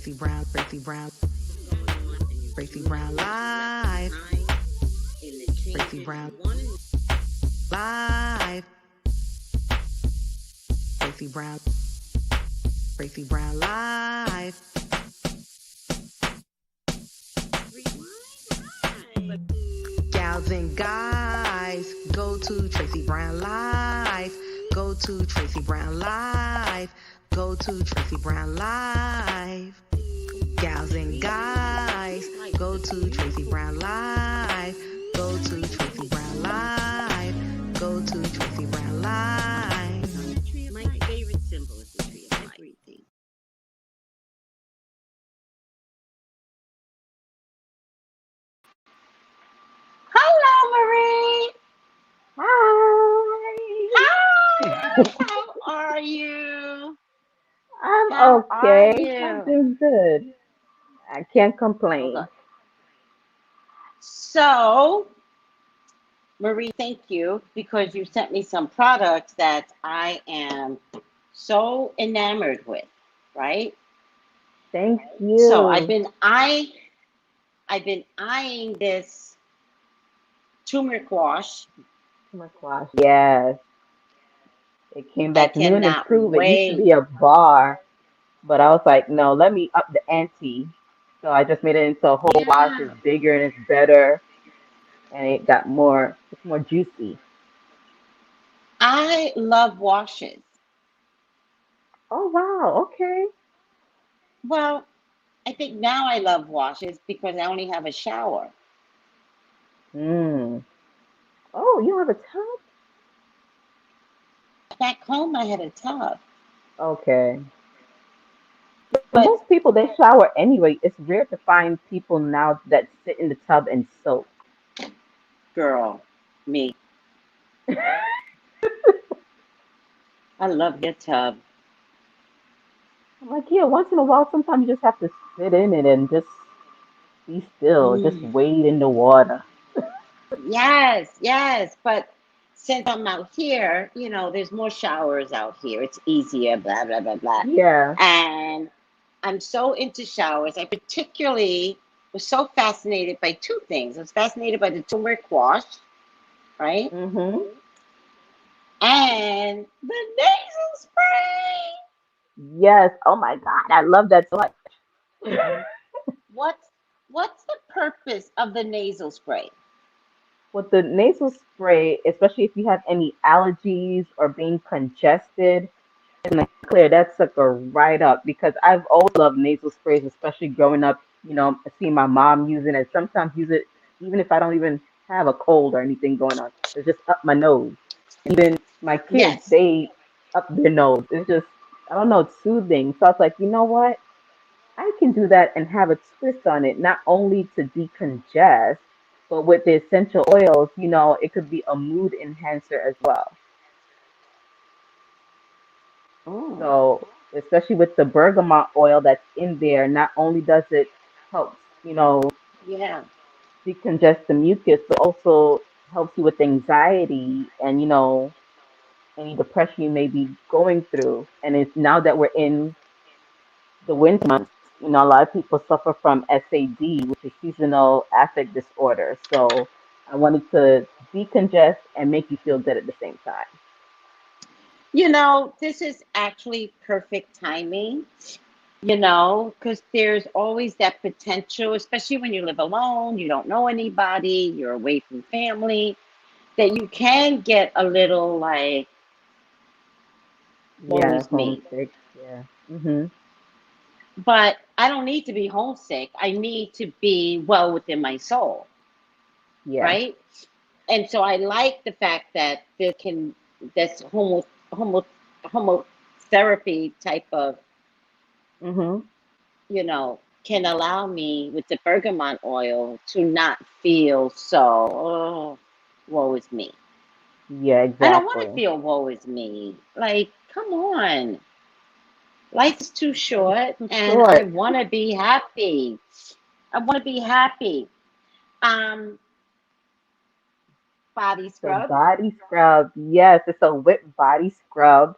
Tracy Brown, Tracy Brown live, Tracy Brown live, Tracy Brown, Tracy Brown live. Gals and guys, go to Tracy Brown live, go to Tracy Brown live, go to Tracy Brown live. Gals and guys, go to Tracy Brown live, go to Tracy Brown live, go to Tracy Brown live. My favorite symbol is the tree of everything. Hello, Marie. Hi. Hi. How are you? I'm How are okay. I'm you? doing good. I can't Hold complain. on. So, Marie, thank you because you sent me some products that I am so enamored with, right? Thank So you. I've been eyeing this turmeric wash. Oh my gosh. Yes. It came I back new and cannot improved. It used to wait. be a bar, but I was like, no, let me up the ante. So I just made it into a whole wash. Yeah, It's bigger and it's better, and it got it's more juicy. I love washes. Oh wow. Okay. Well, I think now I love washes because I only have a shower. Mm. Oh, you have a tub? Back home, I had a tub, Okay. For but most people, they shower anyway. It's rare to find people now that sit in the tub and soak. girl, me, I love your tub. I'm like, yeah, once in a while, sometimes you just have to sit in it and just be still, just Mm. wade in the water. Yes, yes, but since I'm out here, there's more showers out here. It's easier, blah, blah, blah, blah. Yeah. And I'm so into showers. I particularly was so fascinated by two things. I was fascinated by the turmeric wash, right? Mm-hmm. And the nasal spray. Yes. Oh my God, I love that so much. What's what's the purpose of the nasal spray? With the nasal spray, especially if you have any allergies or being congested, and like clear, that's like a right up because I've always loved nasal sprays, especially growing up, I see my mom using it, sometimes use it even if I don't even have a cold or anything going on. It's just up my nose. Even my kids, Yes. they up their nose. It's just, I don't know, it's soothing. So I was like, you know what? I can do that and have a twist on it, not only to decongest, but with the essential oils, it could be a mood enhancer as well. Oh, So, especially with the bergamot oil that's in there, not only does it help, yeah. decongest the mucus, but also helps you with anxiety and, any depression you may be going through. And it's now that we're in the winter months, a lot of people suffer from SAD, which is seasonal affect disorder. So I wanted to decongest and make you feel good at the same time. This is actually perfect timing, because there's always that potential, especially when you live alone, you don't know anybody, you're away from family, that you can get a little like, woe Yeah, is me. homesick. Yeah. Hmm. But I don't need to be homesick. I need to be well within my soul, Yeah. right? And so I like the fact that this homo, homotherapy type of, Hmm. can allow me with the bergamot oil to not feel so, oh, woe is me. Yeah, I don't want to exactly. feel woe is me. Like, come on. Life is too Life is short too and I short. want to be happy. I want to be happy. Um, Body The scrub. body scrub. Yes, it's a whipped body scrub.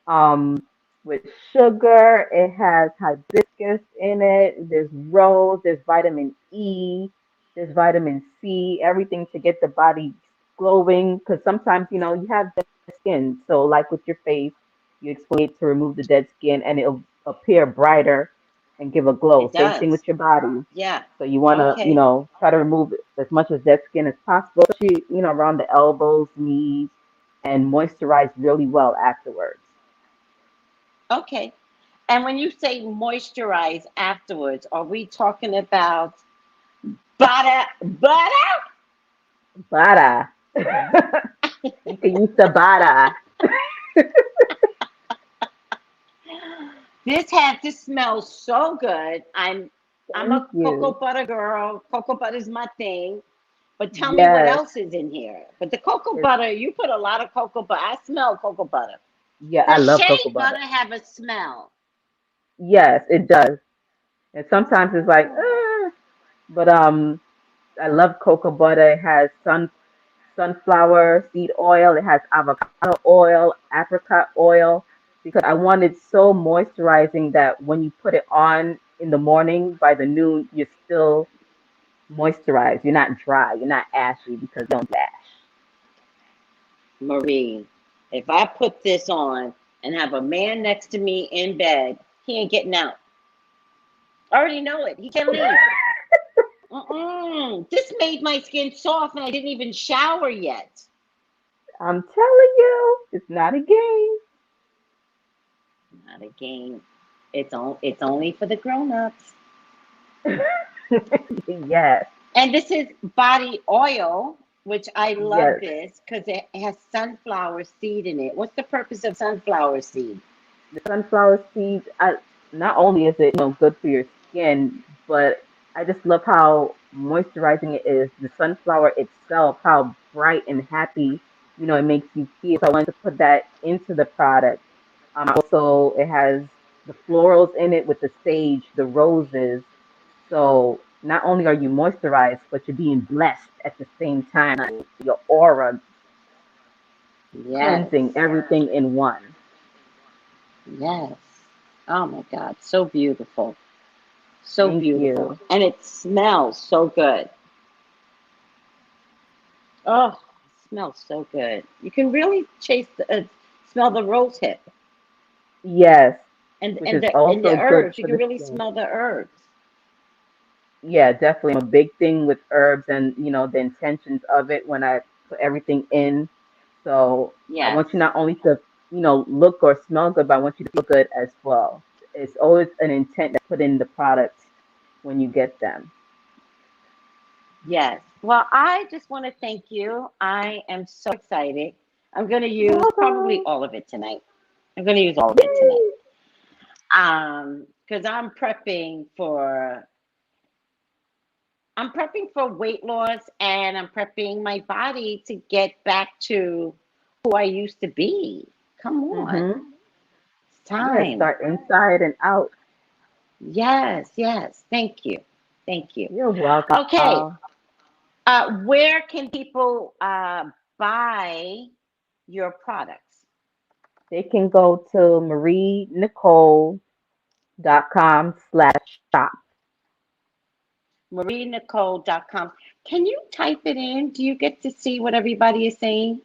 Um, with sugar. It has hibiscus in it. There's rose. There's vitamin E. There's vitamin C. Everything to get the body glowing. Because sometimes, you have dead skin. So, like with your face, you exfoliate to remove the dead skin, and it'll appear brighter and give a glow. It Same thing does. with your body. Yeah. So you want to, Okay. try to remove as much as dead skin as possible, especially, around the elbows, knees, and moisturize really well afterwards. Okay. And when you say moisturize afterwards, are we talking about butter? Bada. You can use the bada. This smells so good. I'm Thank a cocoa you. butter girl. Cocoa butter is my thing. But tell me what Yes. else is in here. But the cocoa It's, butter, you put a lot of cocoa butter. I smell cocoa butter. yeah, I Does love cocoa shea butter. butter have a smell? Yes, it does. And sometimes it's like, Oh, but I love cocoa butter. It has sunflower seed oil. It has avocado oil, apricot oil, because I want it so moisturizing that when you put it on in the morning, by the noon, you're still moisturized. You're not dry. You're not ashy because you don't do ash. Marie, if I put this on and have a man next to me in bed, he ain't getting out. I already know it. He can't leave. This made my skin soft and I didn't even shower yet. I'm telling you, it's not a game. Not a game. It's only for the grown-ups. Yes, And this is body oil, which I love yes. this because it has sunflower seed in it. What's the purpose of sunflower seed? The sunflower seeds, not only is it, good for your skin, but I just love how moisturizing it is. The sunflower itself, how bright and happy, it makes you feel. So I wanted to put that into the product. Also, it has the florals in it with the sage, the roses. So not only are you moisturized, but you're being blessed at the same time. Like your aura Yes, cleansing everything in one. yes. Oh my God, so beautiful. So Thank beautiful. you. And it smells so good. Oh, it smells so good. You can really smell the rose hip Yes, and which and is the and the also good herbs. You for can the really skin. smell the herbs. Yeah, definitely. I'm a big thing with herbs and, the intentions of it when I put everything in. So I Yes, want you not only to, look or smell good, but I want you to feel good as well. It's always an intent to put in the products when you get them. yes. Well, I just want to thank you. I am so excited. I'm going to You're use probably welcome. all of it tonight. I'm going to use all of it tonight. Yay! Because I'm prepping for weight loss and I'm prepping my body to get back to who I used to be. Come on. Mm-hmm. It's Yeah, time. start inside and out. Yes, yes. Thank you. Thank you. You're welcome. Okay. Where can people buy your products? They can go to marienicole.com/shop. MarieNicole.com. Can you type it in? Do you get to see what everybody is saying?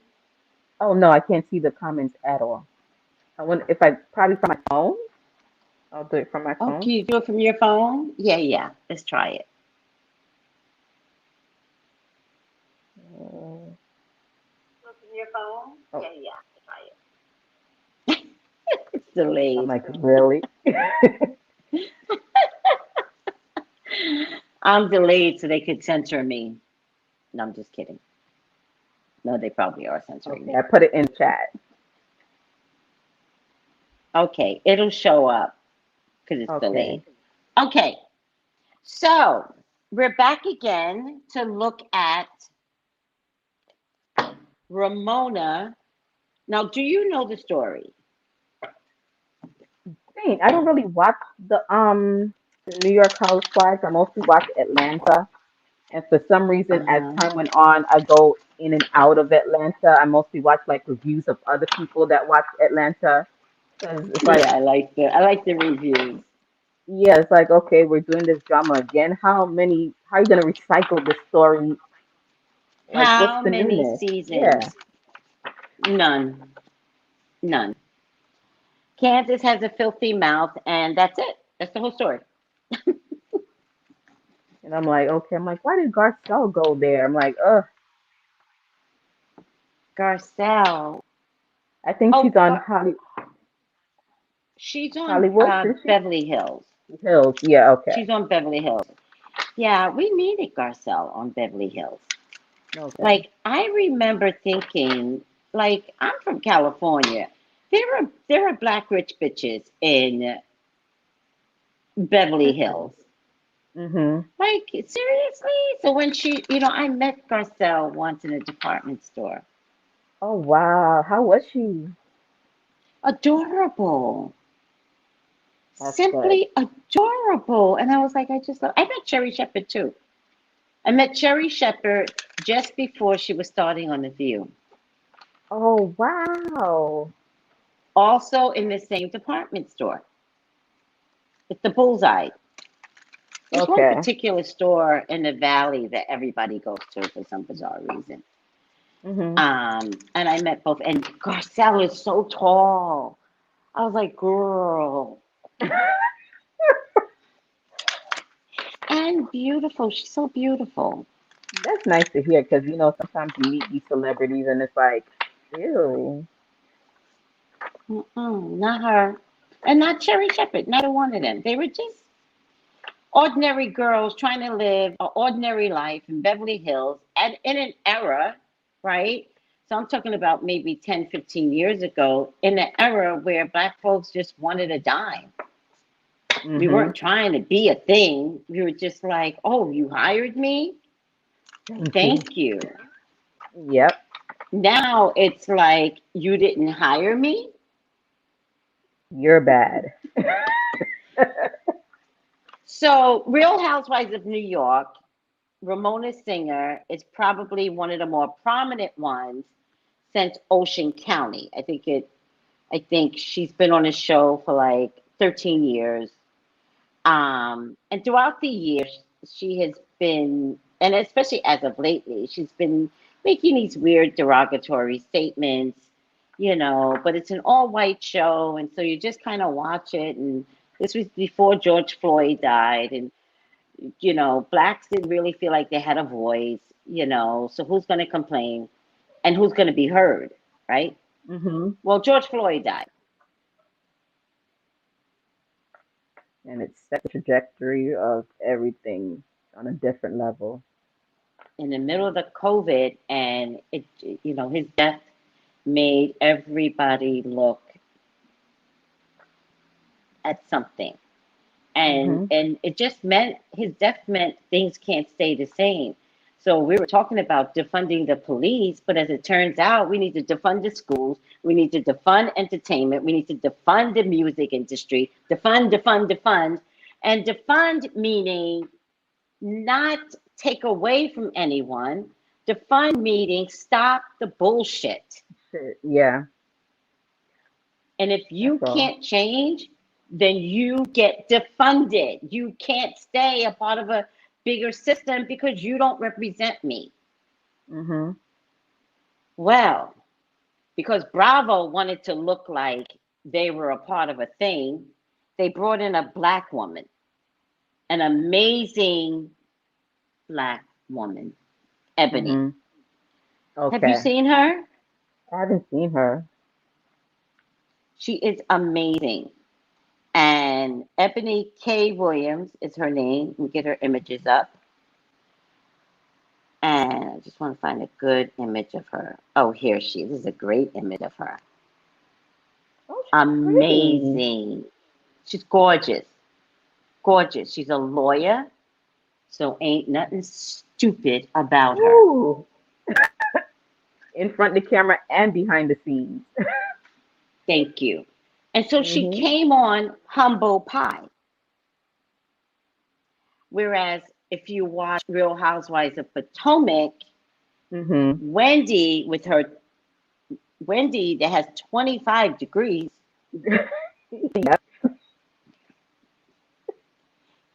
Oh no, I can't see the comments at all. I want if I probably from my phone. I'll do it from my Oh, phone. can you do it from your phone? Yeah, yeah. Let's try it. Uh, Do it from your phone? oh, Yeah, yeah. Try it. It's I'm delayed. like, really? I'm delayed so they could censor me. No, I'm just kidding. No, they probably are censoring Okay, me. I put it in chat. Okay, it'll show up because it's delayed. Okay. Okay, so we're back again to look at Ramona. Now, do you know the story? Dang, I don't really watch the New York Housewives. I mostly watch Atlanta. And for some reason, as Uh-huh. time went on, I go in and out of Atlanta. I mostly watch like reviews of other people that watch Atlanta. Because it's like, Yeah, I like the reviews. yeah, it's like, okay, we're doing this drama again. How are you gonna recycle this story? Like, what's How the many newness? Yeah. seasons? None. None. Kansas has a filthy mouth, and that's it. That's the whole story. And I'm like, okay, I'm like, why did Garcelle go there? I'm like, ugh, Garcelle. I think she's Oh, on she's on Hollywood, is she? Beverly Hills. Hills. Yeah, okay. She's on Beverly Hills. Yeah, we needed Garcelle on Beverly Hills. Okay. Like, I remember thinking, like, I'm from California. There are black rich bitches in Beverly Hills. Mm-hmm. Like, seriously? So when I met Garcelle once in a department store. Oh wow. How was she? Adorable. That's good. Simply adorable. And I was like, I met Cherry Shepherd too. I met Cherry Shepherd just before she was starting on The View. Oh wow. Also in the same department store. It's the Bullseye. There's one Okay. particular store in the valley that everybody goes to for some bizarre reason. Mm-hmm. And I met both, and Garcelle is so tall. I was like, girl, and beautiful. She's so beautiful. That's nice to hear because sometimes you meet these celebrities and it's like, ew. Mm-mm, not her, and not Cherry Shepherd. Neither one of them. They were just ordinary girls trying to live an ordinary life in Beverly Hills and in an era, right? So I'm talking about maybe 10, 15 years ago, in an era where black folks just wanted a dime. We Mm-hmm. weren't trying to be a thing. We were just like, oh, you hired me? Thank you. Thank you. Yep. Now it's like, you didn't hire me? You're bad. So, Real Housewives of New York, Ramona Singer is probably one of the more prominent ones since Ocean County. I think she's been on a show for like 13 years. And throughout the years, she has been, and especially as of lately, she's been making these weird derogatory statements, but it's an all white show. And so you just kind of watch it. And this was before George Floyd died. And, blacks didn't really feel like they had a voice, so who's going to complain and who's going to be heard, right? Mm-hmm. Well, George Floyd died. And it set the trajectory of everything on a different level. In the middle of the COVID, and his death made everybody look at something, and Mm-hmm. and it just meant his death meant things can't stay the same. So we were talking about defunding the police, but as it turns out, we need to defund the schools, we need to defund entertainment, we need to defund the music industry, defund, and defund meaning not take away from anyone. Defund meaning stop the bullshit. Shit. Yeah, And if you that's all. can't change, then you get defunded. You can't stay a part of a bigger system because you don't represent me. Mm-hmm. Well, because Bravo wanted to look like they were a part of a thing, they brought in a black woman, an amazing black woman, Ebony. Mm-hmm. Have you Okay. seen her? I haven't seen her. She is amazing. And Ebony K. Williams is her name. Let me get her images up. And I just want to find a good image of her. Oh, here she is. This is a great image of her. Oh, she's pretty. Amazing. She's gorgeous. Gorgeous. She's a lawyer, so ain't nothing stupid about her. Ooh. In front of the camera and behind the scenes. Thank you. And so she Mm-hmm. came on Humble Pie. Whereas if you watch Real Housewives of Potomac, Mm-hmm. Wendy, with her Wendy that has 25 degrees, Yeah.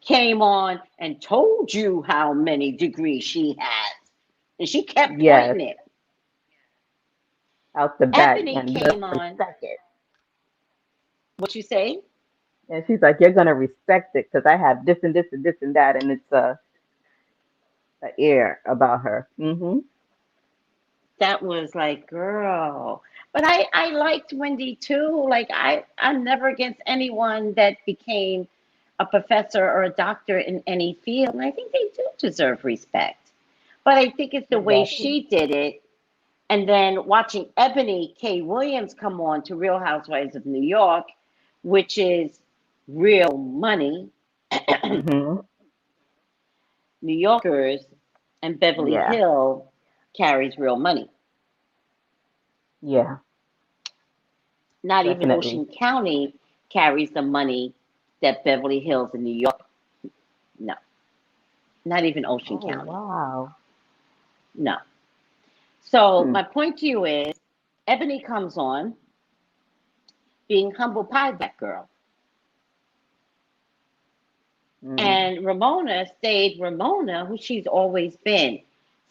Came on and told you how many degrees she has. And she kept Yes. pointing it. Out the back, Ebony and you're came gonna on. respect it. What you say? And she's like, you're gonna respect it because I have this and this and this and that, and it's a air about her. That was like, girl. But I liked Wendy too. Like I'm never against anyone that became a professor or a doctor in any field. And I think they do deserve respect. But I think it's the way Exactly. she did it. And then watching Ebony K. Williams come on to Real Housewives of New York, which is real money. hmm New Yorkers and Beverly Yeah. Hill carries real money. Yeah. Not even Definitely. Ocean County carries the money that Beverly Hills in New York. No, not even Ocean Oh County. wow. No. So Hmm. my point to you is, Ebony comes on being humble pie that girl. Mm-hmm. And Ramona stayed Ramona, who she's always been.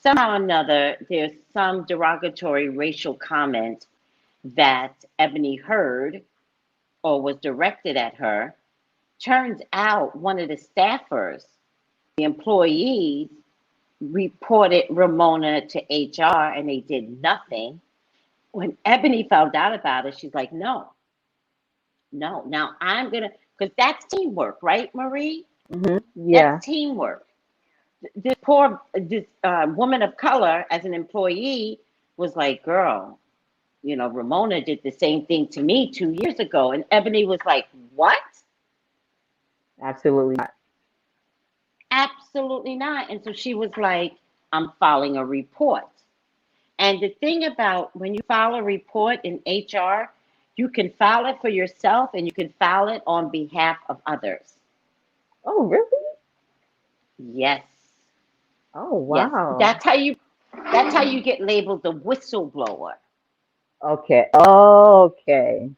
Somehow or another, there's some derogatory racial comment that Ebony heard or was directed at her. Turns out one of the staffers, the employees, reported Ramona to HR and they did nothing. When Ebony found out about it, she's like, no, no. Now I'm going to, because that's teamwork, right, Marie? That's Yeah. teamwork. This woman of color as an employee was like, girl, Ramona did the same thing to me 2 years ago. And Ebony was like, what? Absolutely not. Absolutely not. And so she was like, I'm filing a report. And the thing about when you file a report in HR, you can file it for yourself and you can file it on behalf of others. Oh really? Yes. Oh Yes. wow. That's how you get labeled the whistleblower. Okay. Okay.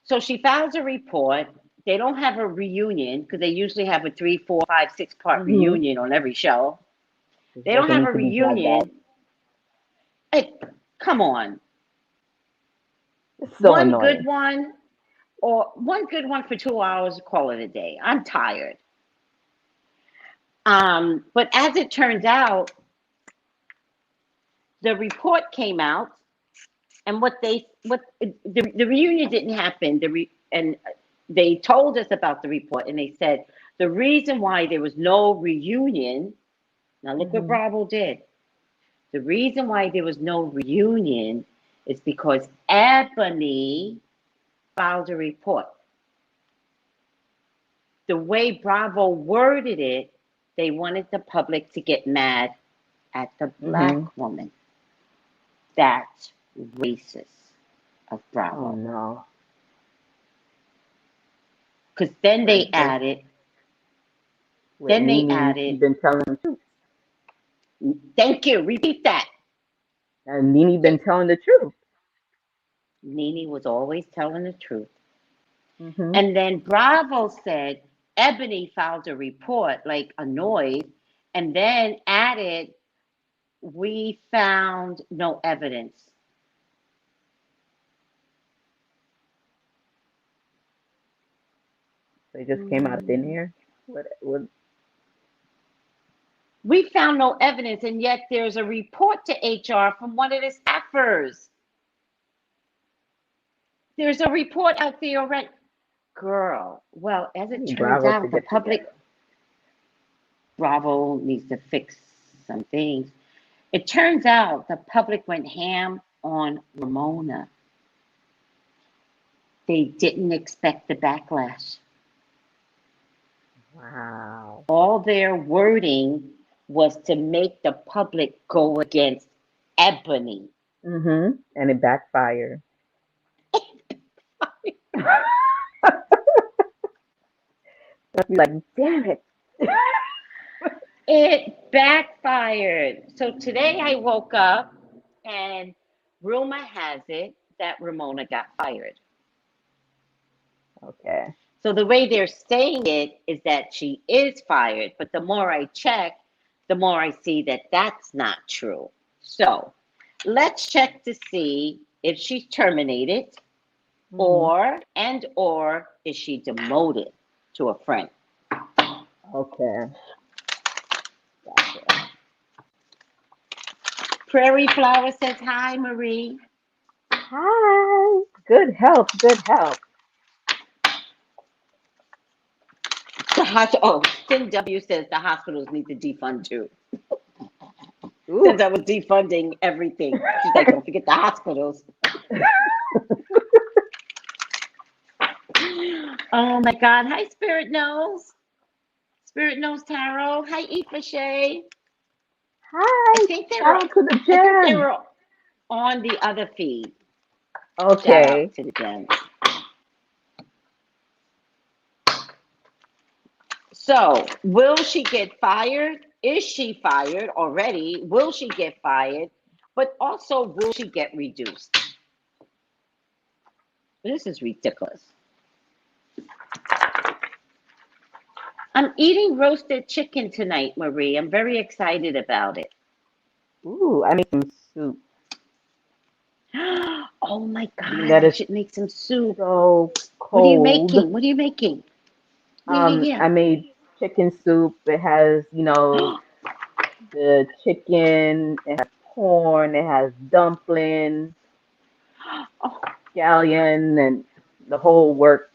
So she files a report. They don't have a reunion because they usually have a 3, 4, 5, 6 part Mm-hmm. reunion on every show. It They don't doesn't have a need to be dragged out. reunion. Hey, come on. It's so One good annoying. one or one good one for 2 hours, call it a day. I'm tired. But as it turns out, the report came out, and the reunion didn't happen. And they told us about the report, and they said the reason why there was no reunion. Now look what hmm Bravo did. The reason why there was no reunion is because Ebony filed a report. The way Bravo worded it, they wanted the public to get mad at the black hmm woman. That's racist of Oh Bravo. no. Because then With they with added, with then they Nene, she added, been telling the truth. thank you, repeat that. And Nene been telling the truth. Nene was always telling the truth. hmm And then Bravo said, Ebony filed a report, like annoyed, and then added, we found no evidence. They just came out of thin air. What We found no evidence, and yet there's a report to HR from one of the staffers. There's a report out there already. Girl, well, as I it need turns Bravo to out, the get public, together. Bravo needs to fix some things. It turns out the public went ham on Ramona. They didn't expect the backlash. Wow. All their wording was to make the public go against Ebony. And it backfired. I'd be like, damn it. It backfired. So today I woke up and rumor has it that Ramona got fired. Okay. So the way they're saying it is that she is fired, but the more I check, the more I see that that's not true. So let's check to see if she's terminated or is she demoted to a friend. Okay. Gotcha. Prairie Flower says, hi, Marie. Hi. Good health. Good health. Tim W says the hospitals need to defund too. Ooh. Since I was defunding everything. She's like, don't forget the hospitals. Oh my God. Hi, Spirit Knows. Spirit Knows Tarot. Hi, Aoife Shay. Hi. I think they were on the other feed. Okay. Shout out to the gems. So, will she get fired? Is she fired already? Will she get fired? But also, will she get reduced? This is ridiculous. I'm eating roasted chicken tonight, Marie. I'm very excited about it. Ooh, I made some soup. Oh my God, That I is should make some soup. so cold. What are you making? What are you making? Yeah. I made chicken soup. It has, the chicken, it has corn, it has dumplings, Oh, scallion, and the whole works.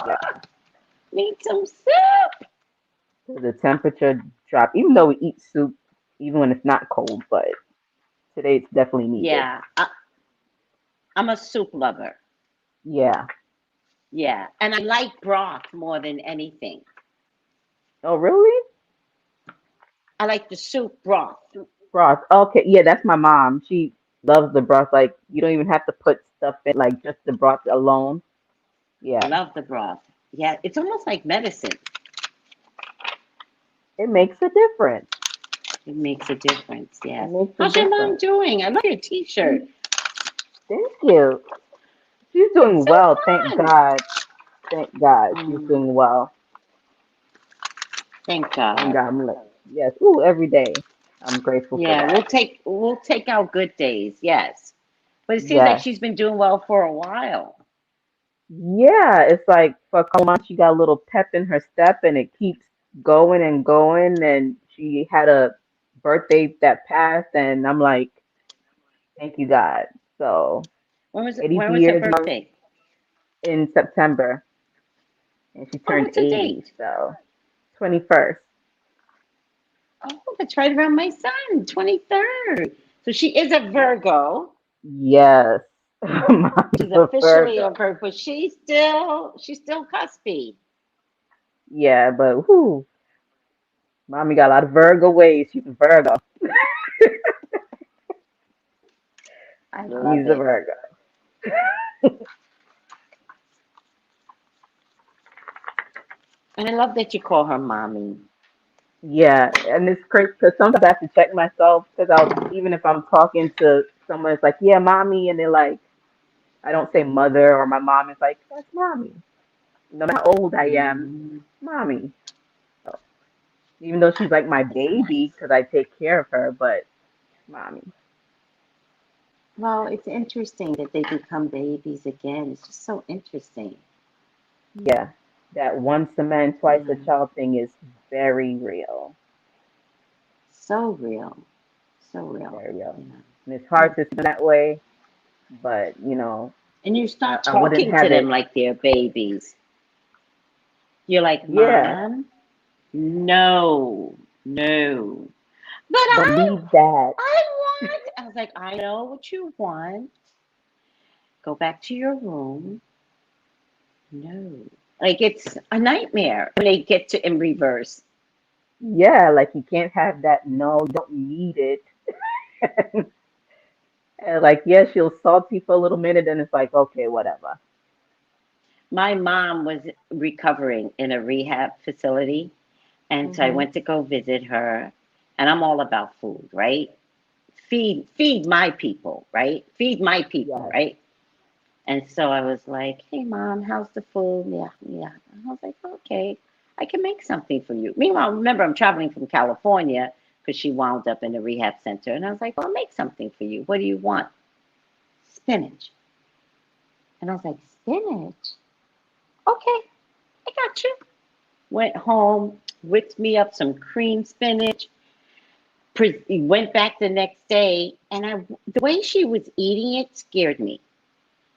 Yeah. Need some soup. So the temperature dropped, even though we eat soup, even when it's not cold, but today it's definitely needed. Yeah, I'm a soup lover. Yeah. Yeah, and I like broth more than anything. Oh, really? I like the soup broth. Broth. Okay, yeah, that's my mom. She loves the broth. Like, you don't even have to put stuff in, like just the broth alone. Yeah. Love the broth. Yeah, it's almost like medicine. It makes a difference. It makes a difference, It yes. makes a How's your mom difference. doing? I love your t-shirt. Thank you. She's doing So well, thank fun. God. Thank God she's doing well. Thank Thank God. God. I'm like, yes. Ooh, every day. I'm grateful for Yeah, that. we'll take out good days, yes. But it seems like Yes. she's been doing well for a while. Yeah, it's like for a couple months she got a little pep in her step and it keeps going and going. And she had a birthday that passed and I'm like, thank you, God. So When 82 was her years young birthday? in September and she Oh, turned what's the 80, date? so 21st. Oh, that's right around my son, 23rd. So she is a Virgo. Yes. Mom's She's a officially Virgo. a Virgo, but she's still cuspy. Yeah, but whoo, mommy got a lot of Virgo ways. She's a Virgo. I love Mommy's a it. Virgo. And I love that you call her mommy. Yeah, and it's crazy because sometimes I have to check myself because even if I'm talking to someone, it's like, yeah, mommy, and they're like, I don't say mother or my mom. It's like, that's mommy. No matter how old I am, Mm, mommy. So, even though she's like my it's nice. baby because I take care of her, but mommy. Well, it's interesting that they become babies again. It's just so interesting. Yeah, that once a man, twice a Yeah, child thing is very real. so real. So real. Very real. Yeah. And it's Hmm. hard to see them that way, but And you start I wouldn't talking to have them it. like they're babies. You're like, Yeah, Mom, no. But don't I need that. I want. I was like, I know what you want. Go back to your room. No. Like it's a nightmare when they get to in reverse. Yeah, like you can't have that. No, you don't need it. And like, yeah, she'll salty for a little minute, and it's like, okay, whatever. My mom was recovering in a rehab facility, and so I Hmm. went to go visit her. And I'm all about food, right? feed my people, right? Feed my people, Yes. right? And so I was like, hey, Mom, how's the food? Yeah, yeah. And I was like, okay, I can make something for you. Meanwhile, remember, I'm traveling from California because she wound up in a rehab center. And I was like, well, I'll make something for you. What do you want? Spinach. And I was like, spinach? Okay, I got you. Went home, whipped me up some cream spinach, went back the next day. And the way she was eating it scared me.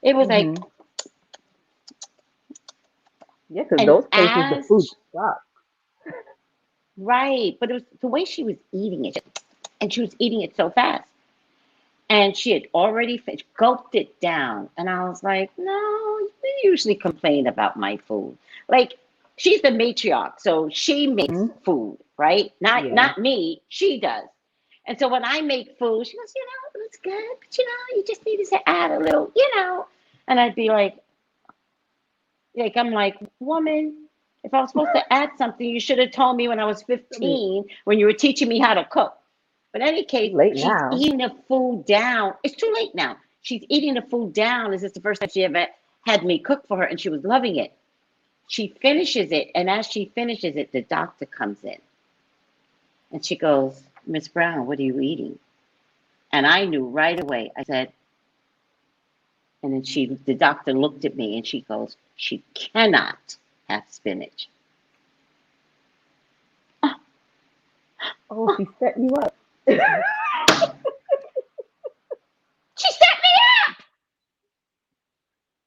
It was like, Mm-hmm. Yeah, because and those places, the food sucks. right, but it was the way she was eating it, and she was eating it so fast. And she had already gulped it down. And I was like, no, you usually complain about my food. Like, she's the matriarch, so she makes Mm-hmm. food, right? Not Yeah. not me, she does. And so when I make food, she goes, it's good, but you just needed to add a little. And I'd be like, I'm like, woman, if I was supposed to add something, you should have told me when I was I mean, 15 when you were teaching me how to cook. But in any too case, late she's now. eating the food down. It's too late now. She's eating the food down. This is the first time she ever had me cook for her, and she was loving it. She finishes it, and as she finishes it, the doctor comes in. And she goes, Miss Brown, what are you eating? And I knew right away. I said, and then the doctor looked at me, and she goes, she cannot have spinach. Oh, she set you up. She set me up.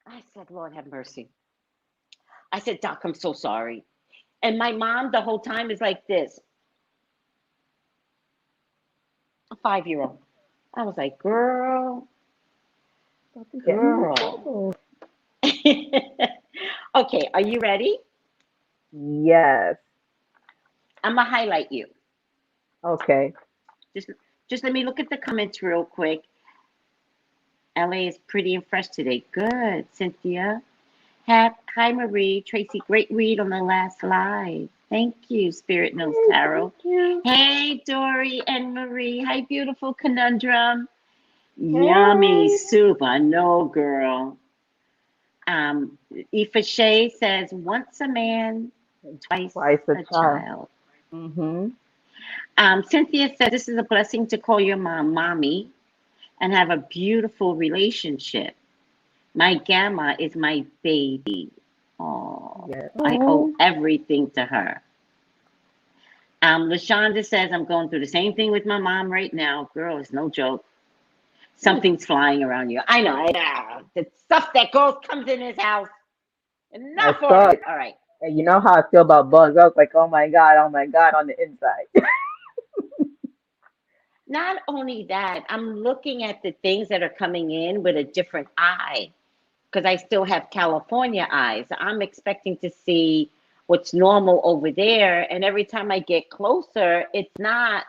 I said, Lord have mercy. I said, Doc, I'm so sorry. And my mom the whole time is like this, a 5-year-old. I was like, girl, About to get me in girl. trouble. Okay, are you ready? Yes. I'm gonna highlight you. Okay. Just just let me look at the comments real quick. LA is pretty and fresh today. Good, Cynthia. Hi, Marie. Tracy, great read on the last live. Thank you, Spirit Knows Hey, Tarot. thank you. Hey, Dory and Marie. Hi, beautiful conundrum. Yummy Hey. soup. I know, girl. Aoife Shea says, once a man, twice Twice a a child. child. Mm-hmm. Cynthia said, this is a blessing to call your mom mommy and have a beautiful relationship. My gamma is my baby. Oh, Yes. I owe Oh. everything to her. LaShonda says, I'm going through the same thing with my mom right now. Girl, it's no joke. Something's flying around you. I know. The stuff that comes in this house. I Enough saw already. it. All right. And you know how I feel about bugs. I was like, oh my God, on the inside. Not only that, I'm looking at the things that are coming in with a different eye because I still have California eyes. I'm expecting to see what's normal over there. And every time I get closer, it's not,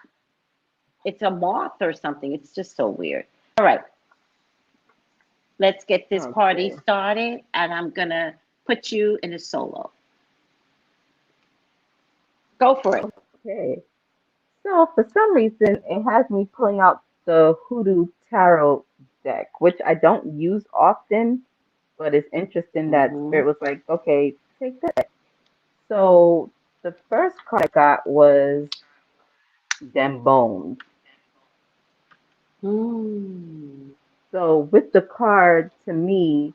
it's a moth or something. It's just so weird. All right. Let's get this party Okay. started. And I'm going to put you in a solo. Go for it. Okay. So for some reason, it has me pulling out the Hoodoo Tarot deck, which I don't use often, but it's interesting that Mm-hmm. Spirit was like, okay, take that. So the first card I got was Them Bones. Mm. So with the card, to me,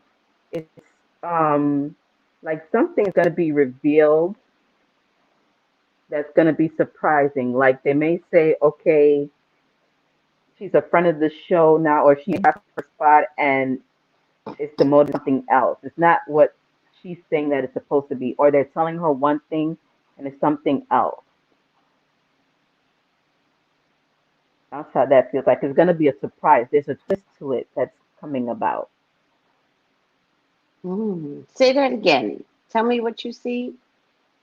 it's um like something's gonna be revealed that's gonna be surprising. Like they may say, okay, she's a friend of the show now, or she has her spot, and it's the motive something else. It's not what she's saying that it's supposed to be, or they're telling her one thing and it's something else. That's how that feels like. It's gonna be a surprise. There's a twist to it that's coming about. Mm. Say that again. Tell me what you see.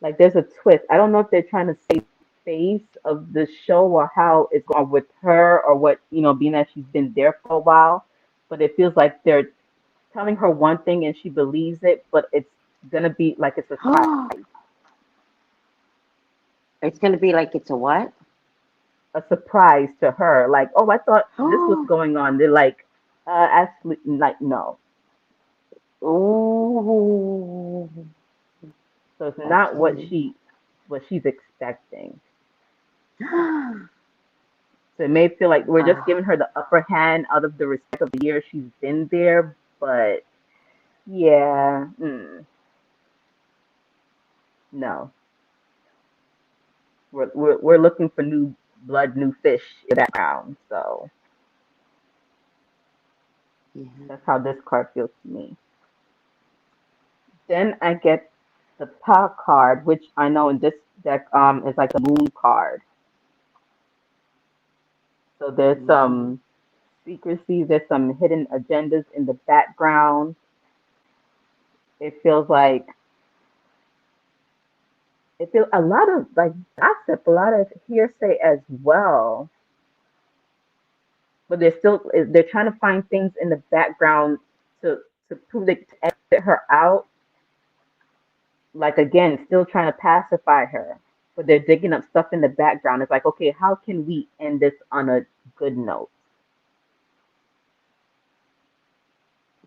Like there's a twist. I don't know if they're trying to say face of the show or how it's going with her or what, being that she's been there for a while. But it feels like they're telling her one thing and she believes it, but it's gonna be like it's a surprise. It's going to be like it's a what? a surprise to her. Like, oh, I thought this was going on. They're like, actually, like, no. Ooh. So it's not Okay. what she's expecting. So it may feel like we're just Ah, giving her the upper hand out of the respect of the years she's been there, but yeah, no. We're looking for new blood, new fish in the background. So yeah. that's how this card feels to me. Then I get the Pa card, which I know in this deck is like the moon card. So there's Mm-hmm. some secrecy, there's some hidden agendas in the background. It feels like it feels a lot of like gossip, a lot of hearsay as well. But they're trying to find things in the background to prove that to exit her out. Like again, still trying to pacify her, but they're digging up stuff in the background. It's like, okay, how can we end this on a good note?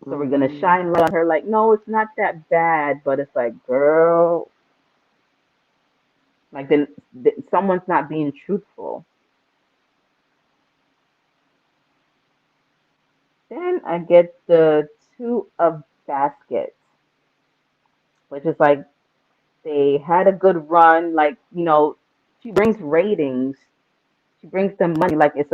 So we're gonna Mm-hmm. shine light on her, like, no, it's not that bad, but it's like, girl, like then someone's not being truthful. Then I get the two of baskets, which is like they had a good run. Like, she brings ratings, she brings them money. Like it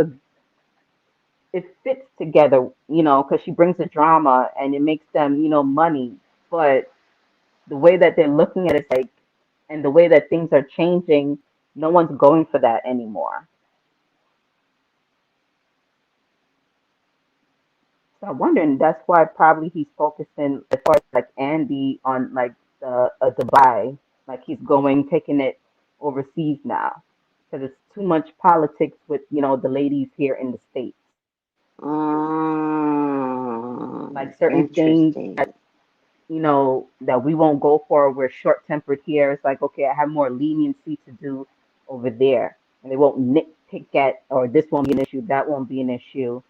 fits together, because she brings the drama and it makes them, money. But the way that they're looking at it, like, and the way that things are changing, no one's going for that anymore. So I'm wondering that's why probably he's focusing as far as like Andy on like the Dubai, like he's going taking it overseas now because it's too much politics with the ladies here in the states. Like certain things Interesting. that we won't go for. We're short tempered here. It's like okay, I have more leniency to do over there, and they won't nitpick at or this won't be an issue, that won't be an issue.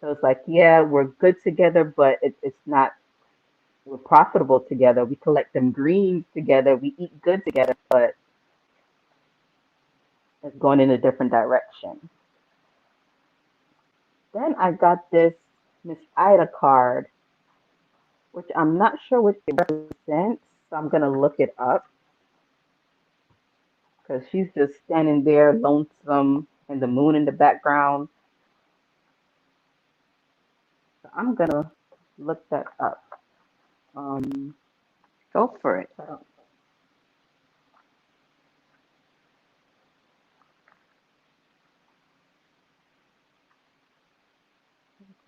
So it's like, yeah, we're good together, but it's not, we're profitable together. We collect them greens together. We eat good together, but it's going in a different direction. Then I got this Miss Ida card, which I'm not sure what it represents. So I'm going to look it up because she's just standing there lonesome and the moon in the background. So I'm going to look that up. Um, Go for it. I don't,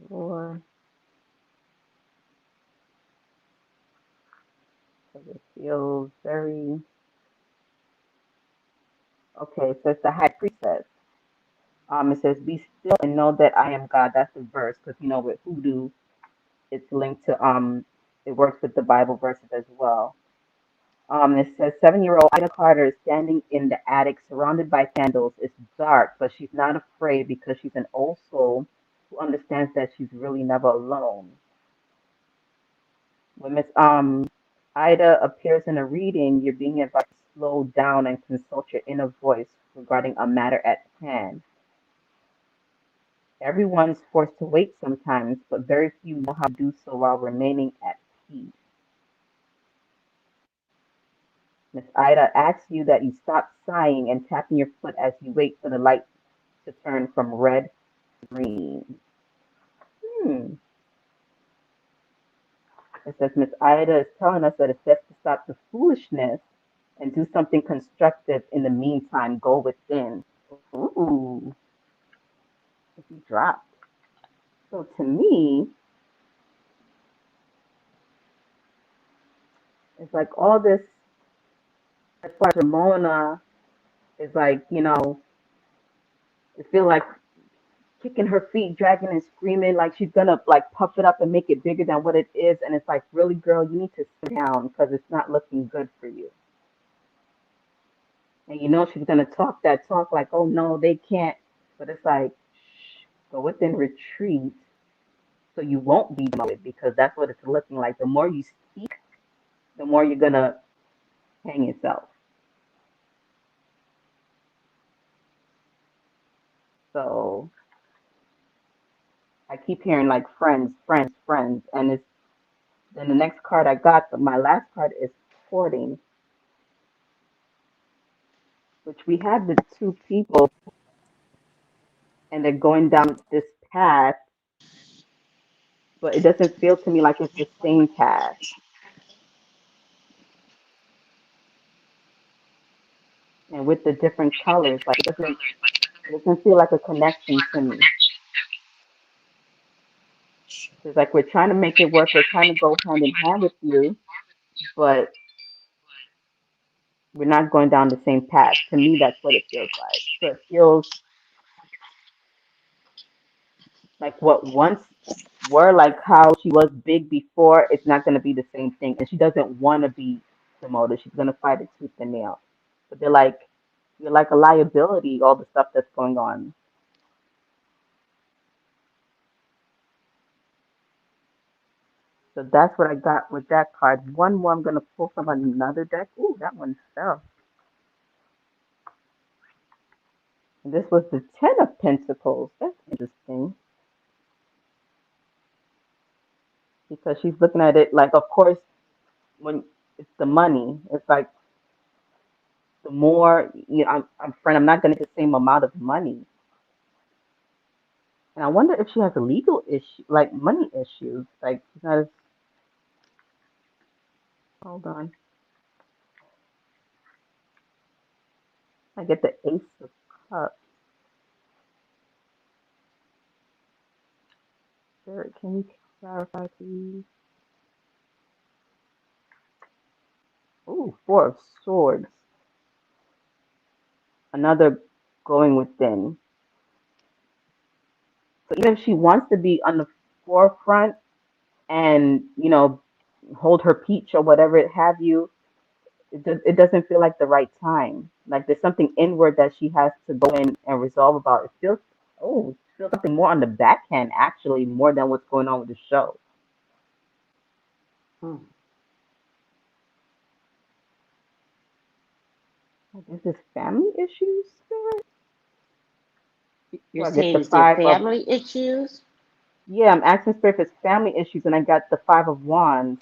or, because it feels very, okay, so it's the high priestess. It says, "Be still and know that I am God." That's the verse, because with hoodoo, it's linked to it works with the Bible verses as well. It says 7-year-old Ida Carter is standing in the attic, surrounded by candles. It's dark, but she's not afraid because she's an old soul who understands that she's really never alone. When Miss Ida appears in a reading, you're being advised to slow down and consult your inner voice regarding a matter at hand. Everyone's forced to wait sometimes, but very few know how to do so while remaining at peace. Miss Ida asks you that you stop sighing and tapping your foot as you wait for the light to turn from red to green. Hmm. It says Miss Ida is telling us that it's best to stop the foolishness and do something constructive in the meantime. Go within. Ooh, he dropped. So to me, it's like all this, as far as Ramona is like, I feel like kicking her feet, dragging and screaming like she's gonna like puff it up and make it bigger than what it is. And it's like, really, girl, you need to sit down because it's not looking good for you. And you know she's gonna talk that talk like, oh no, they can't. But it's like, shh, go within retreat so you won't be demoted because that's what it's looking like. The more you speak, the more you're gonna hang yourself. So I keep hearing like friends, friends, friends, and it's then the next card I got, my last card is courting, which we had the two people and they're going down this path, but it doesn't feel to me like it's the same path. And with the different colors, like it doesn't feel like a connection to me. It's like we're trying to make it work, we're trying to go hand in hand with you, but we're not going down the same path. To me, that's what it feels like. So it feels like what once were like how she was big before, it's not going to be the same thing. And she doesn't want to be demoted. She's going to fight it tooth and nail. But they're like, you're like a liability, all the stuff that's going on. So that's what I got with that card. One more I'm going to pull from another deck. Ooh, that one fell. And this was the Ten of Pentacles. That's interesting. Because she's looking at it like, of course, when it's the money, it's like the more, I'm friend, I'm not going to get the same amount of money. And I wonder if she has a legal issue, like money issues. Like, she's not as, hold on. I get the Ace of Cups. Spirit, can you clarify, please? Ooh, Four of Swords. Another going within. So even if she wants to be on the forefront and, hold her peach or whatever it have you, it doesn't feel like the right time. Like there's something inward that she has to go in and resolve about. It feels something more on the backhand actually, more than what's going on with the show. Hmm. Is this family issues, Spirit? You're Well, I get saying the is there five of, family issues? yeah, I'm asking Spirit if it's family issues, and I got the Five of Wands.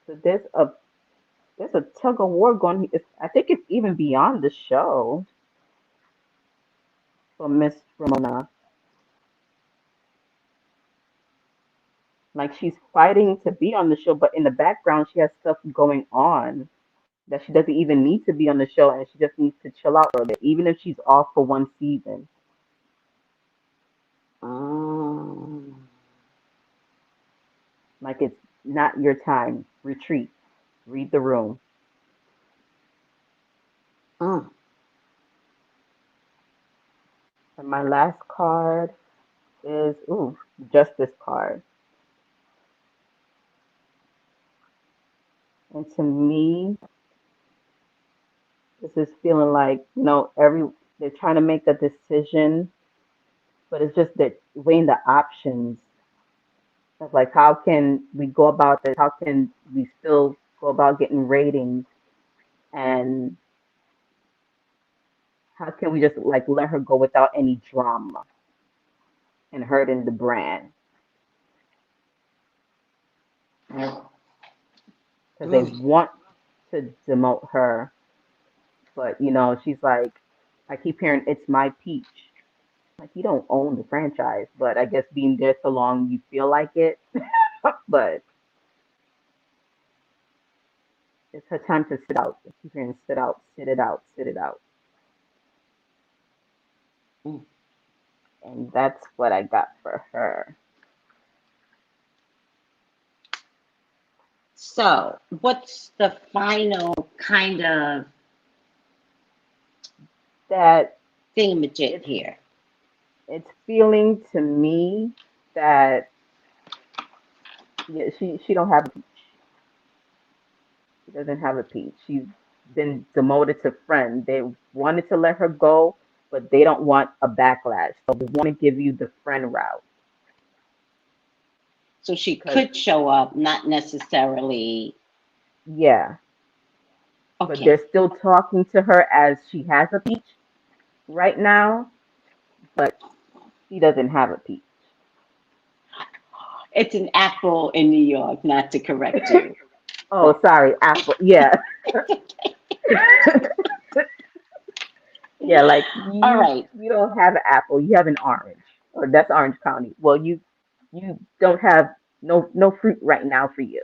So there's a tug of war going. I think it's even beyond the show for Miss Ramona. Like she's fighting to be on the show, but in the background she has stuff going on that she doesn't even need to be on the show, and she just needs to chill out for a bit, even if she's off for one season. Oh. Like it's not your time. Retreat. Read the room. Mm. And my last card is Justice card. And to me, this is feeling like, they're trying to make a decision, but it's just that weighing the options of like how can we go about this? How can we still go about getting ratings? And how can we just like let her go without any drama and hurting the brand? Because they Mm. want to demote her, but she's like, I keep hearing it's my peach. Like you don't own the franchise, but I guess being there so long, you feel like it. But it's her time to sit out. I keep hearing sit out, sit it out, sit it out, Mm. and that's what I got for her. So, what's the final kind of That thingamajig it's here? it's feeling to me that, yeah, she don't have a peach. She doesn't have a peach. She's been demoted to friend. They wanted to let her go, but they don't want a backlash. So they want to give you the friend route. So she Cause could show up, not necessarily. yeah, but Okay. they're still talking to her as she has a peach right now, but she doesn't have a peach. It's an apple in New York, not to correct you. Oh, sorry, apple. Yeah, yeah. Like All you, right. you don't have an apple. You have an orange, or that's Orange County. Well, you don't have no fruit right now for you.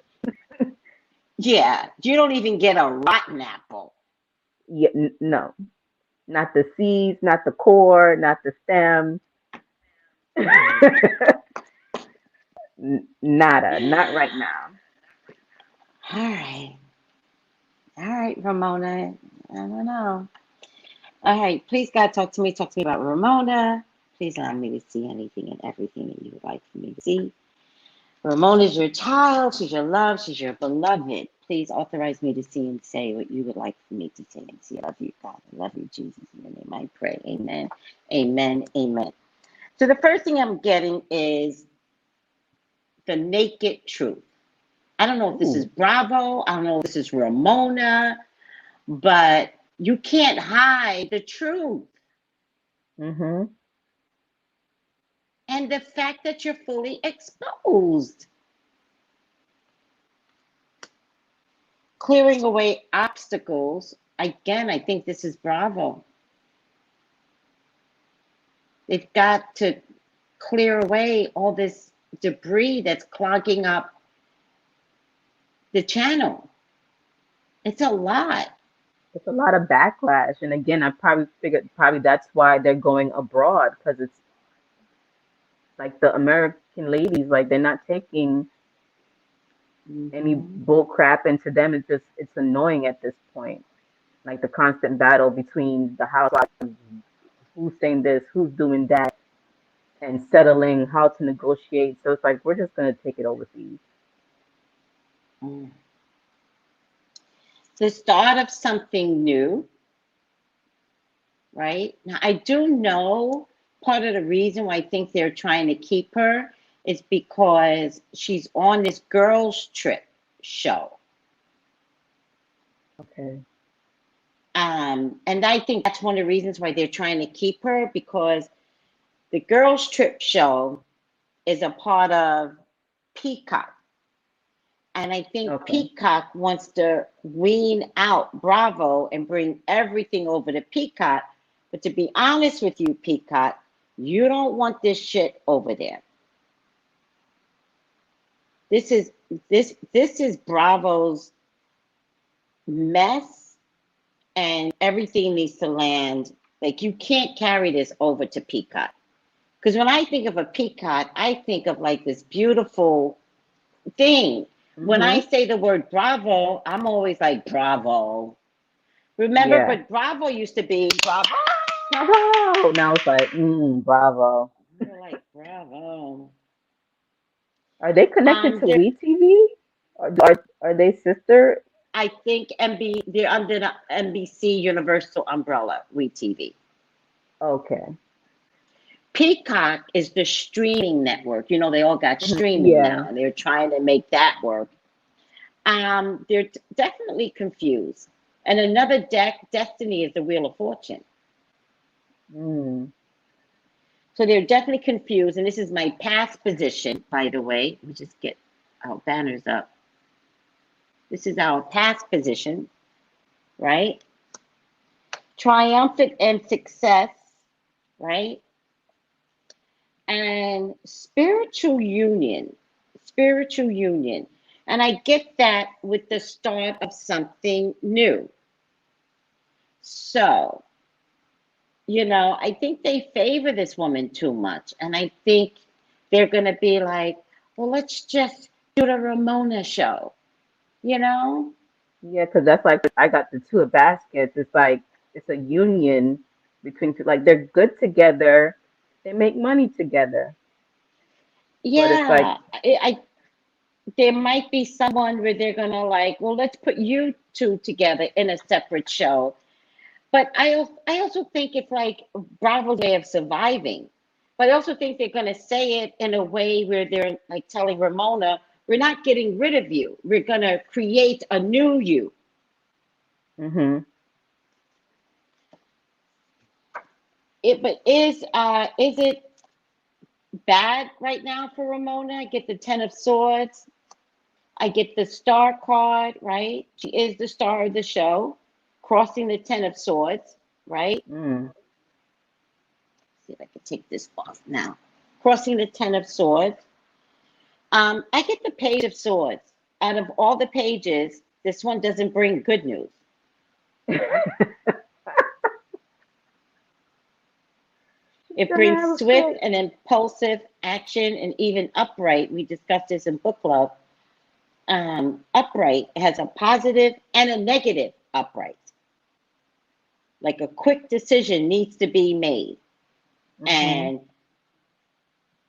Yeah, you don't even get a rotten apple. Yeah, no, not the seeds, not the core, not the stem. Nada, not right now. All right. All right, Ramona. I don't know. All right. Please, God, talk to me. Talk to me about Ramona. Please allow me to see anything and everything that you would like for me to see. Ramona's your child. She's your love. She's your beloved. Please authorize me to see and say what you would like for me to say and see. I love you, God. I love you, Jesus. In your name I pray. Amen. Amen. Amen. So the first thing I'm getting is the naked truth. I don't know if this is Ooh. Bravo. I don't know if this is Ramona, but you can't hide the truth. Mhm. And the fact that you're fully exposed. Clearing away obstacles. Again, I think this is Bravo. They've got to clear away all this debris that's clogging up the channel. It's a lot. It's a lot of backlash, and again, I probably figured probably that's why they're going abroad because it's like the American ladies, like they're not taking any Mm-hmm. bull crap, and to them, it's annoying at this point. Like the constant battle between the housewives, who's saying this, who's doing that, and settling how to negotiate. So it's like we're just gonna take it overseas. Mm. The start of something new, right? Now, I do know part of the reason why I think they're trying to keep her is because she's on this girls' trip show. Okay. And I think that's one of the reasons why they're trying to keep her because the girls' trip show is a part of Peacock. And I think Okay. Peacock wants to wean out Bravo and bring everything over to Peacock. But to be honest with you, Peacock, you don't want this shit over there. This is this is Bravo's mess, and everything needs to land. Like you can't carry this over to Peacock. Because when I think of a peacock, I think of like this beautiful thing. When I Mhm. say the word Bravo, I'm always like Bravo. Remember, Yeah. but Bravo used to be Bravo. Bravo. Now it's like, bravo. You're like Bravo. Are they connected to There, WeTV? Are they sister? I think they're under the NBC Universal umbrella, WeTV. Okay. Peacock is the streaming network. You know, they all got Mhm. streaming now, Yeah. and they're trying to make that work. They're definitely confused. And another destiny is the Wheel of Fortune. Mm. So they're definitely confused. And this is my past position, by the way. Let me just get our banners up. This is our past position, right? Triumphant and success, right? And spiritual union, spiritual union. And I get that with the start of something new. So, I think they favor this woman too much. And I think they're going to be like, well, let's just do the Ramona show, you know? Yeah, because that's like I got the two baskets. It's like it's a union between two. Like they're good together. They make money together. But it's like Yeah. I there might be someone where they're gonna like, well, let's put you two together in a separate show. But I also think it's like Bravo's way of surviving. But I also think they're gonna say it in a way where they're like telling Ramona, we're not getting rid of you. We're gonna create a new you. Mm-hmm. But is it bad right now for Ramona? I get the Ten of Swords. I get the Star card, right? She is the star of the show, crossing the Ten of Swords, right? Mm. See if I can take this off now. Crossing the Ten of Swords. I get the Page of Swords. Out of all the pages, this one doesn't bring good news. It Gonna brings have a swift fit. and impulsive action and even upright. We discussed this in book club. Upright has a positive and a negative upright. Like a quick decision needs to be made. Mm-hmm. And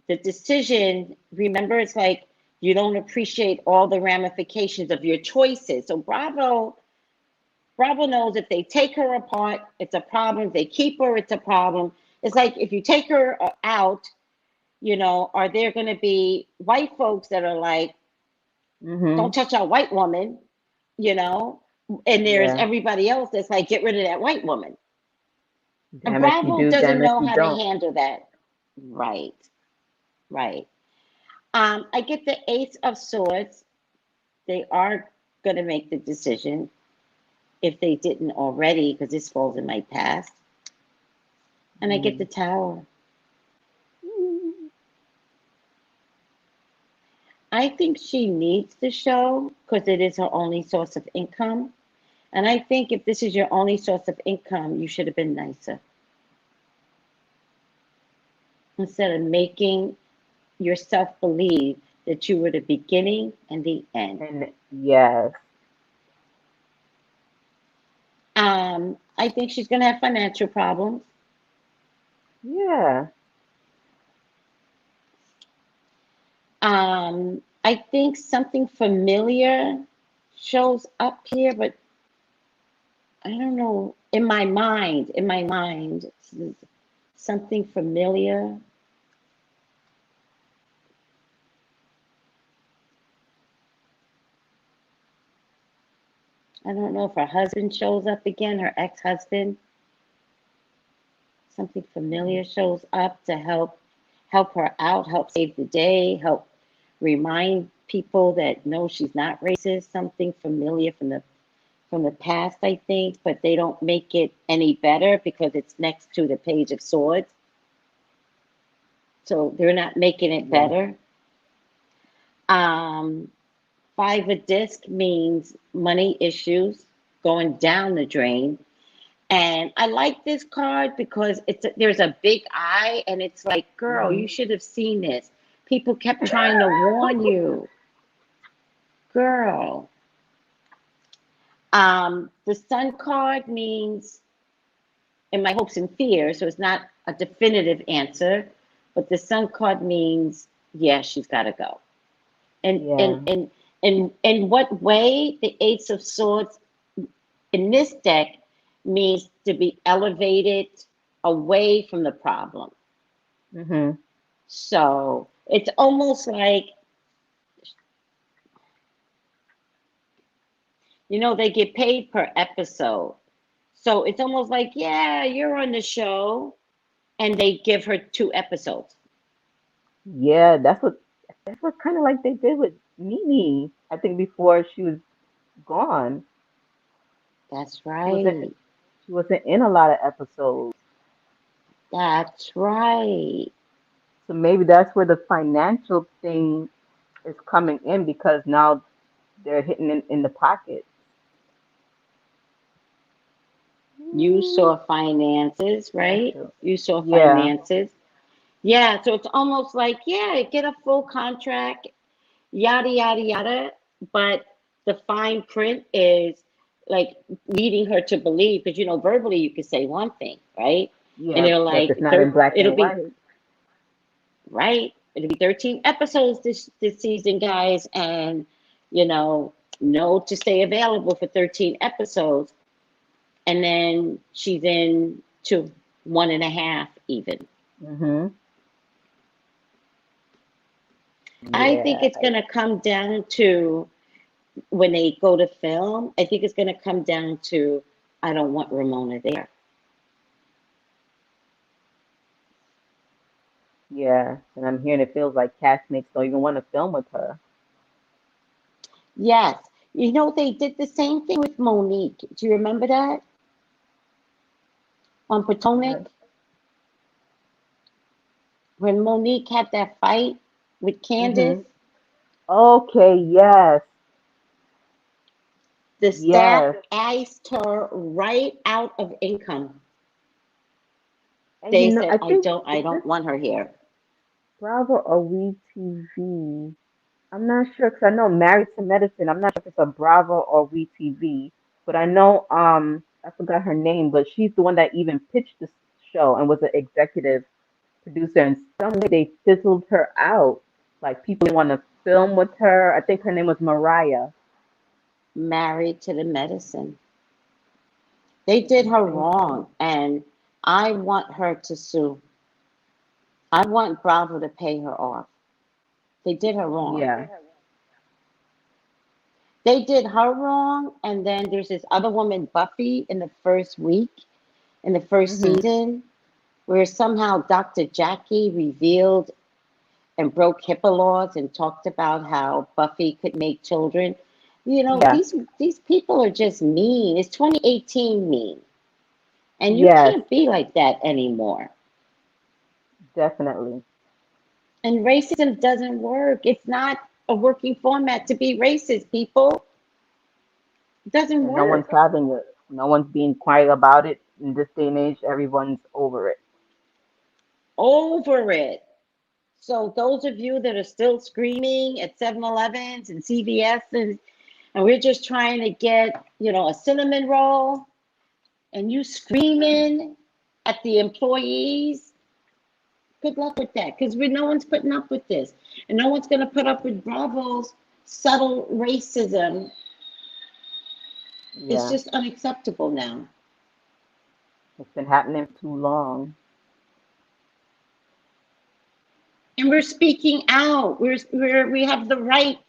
the decision, remember, it's like you don't appreciate all the ramifications of your choices. So Bravo knows if they take her apart, it's a problem. If they keep her, it's a problem. It's like if you take her out, are there going to be white folks that are like, Mm-hmm. don't touch our white woman, and there's Yeah. everybody else that's like, get rid of that white woman. And Damn if you Bravo do, doesn't damn if know you how to don't. handle that. Right. I get the Ace of Swords. They are going to make the decision if they didn't already, because this falls in my past. And I get the Tower. I think she needs the show because it is her only source of income. And I think if this is your only source of income, you should have been nicer. Instead of making yourself believe that you were the beginning and the end. And yes. I think she's going to have financial problems. Yeah. I think something familiar shows up here, but I don't know. In my mind, something familiar. I don't know if her husband shows up again, her ex-husband. Something familiar shows up to help her out, help save the day, help remind people that no, she's not racist. Something familiar from the past, I think, but they don't make it any better because it's next to the Page of Swords. So they're not making it better. Five of Disc means money issues going down the drain. And I like this card because there's a big eye and it's like, girl, you should have seen this. People kept trying to warn you. Girl. The Sun card means in my hopes and fears, so it's not a definitive answer, but the Sun card means, yeah, she's got to go. And in what way the Ace of Swords in this deck means to be elevated away from the problem. Mm-hmm. So it's almost like, they get paid per episode. So it's almost like, yeah, you're on the show, and they give her 2 episodes. Yeah, that's what kind of like they did with Mimi. I think before she was gone. That's She right. wasn't in a lot of episodes. That's right. So maybe that's where the financial thing is coming in because now they're hitting in the pocket. You saw finances, right? Financial. You saw Yeah. finances. Yeah, so it's almost like, yeah, get a full contract, yada, yada, yada. But the fine print is like leading her to believe, because, verbally you could say one thing, right? And Yeah, they're but like, it's not in black it'll and be, white. right? It'll be 13 episodes this season, guys, and know to stay available for 13 episodes. And then she's in to 1.5 even. Mm-hmm. I think it's going to come down to when they go to film. I think it's going to come down to I don't want Ramona there. Yeah, and I'm hearing it feels like castmates don't even want to film with her. Yes. They did the same thing with Monique. Do you remember that? On Potomac? Yes. When Monique had that fight with Candace, Mm-hmm. Okay, yes, the staff yes. iced her right out of income. And They I said, I think, is this don't want her here. Bravo or We TV? I'm not sure because I know Married to Medicine. I'm not sure if it's a Bravo or We TV, but I know I forgot her name, but she's the one that even pitched the show and was an executive producer. And some way they fizzled her out. Like people didn't want to film with her. I think her name was Mariah. Married to the Medicine. They did I her think so. wrong, and I want her to sue. I want Bravo to pay her off. They did her wrong. Yeah. They did her wrong, and then there's this other woman, Buffy, in the first week, in the first Hmm. season, where somehow Dr. Jackie revealed and broke HIPAA laws and talked about how Buffy could make children. Yeah. These people are just mean. It's 2018 mean. And you Yes, can't be like that anymore. definitely. And racism doesn't work. It's not a working format to be racist, people. It doesn't And no one's work. having it. No one's being quiet about it in this day and age. Everyone's over it. Over it. So those of you that are still screaming at 7-Elevens and CVS and we're just trying to get, a cinnamon roll and you screaming at the employees, good luck with that because no one's putting up with this. And no one's going to put up with Bravo's subtle racism. It's Yeah, just unacceptable now. it's been happening too long. And we're speaking out. We have the right.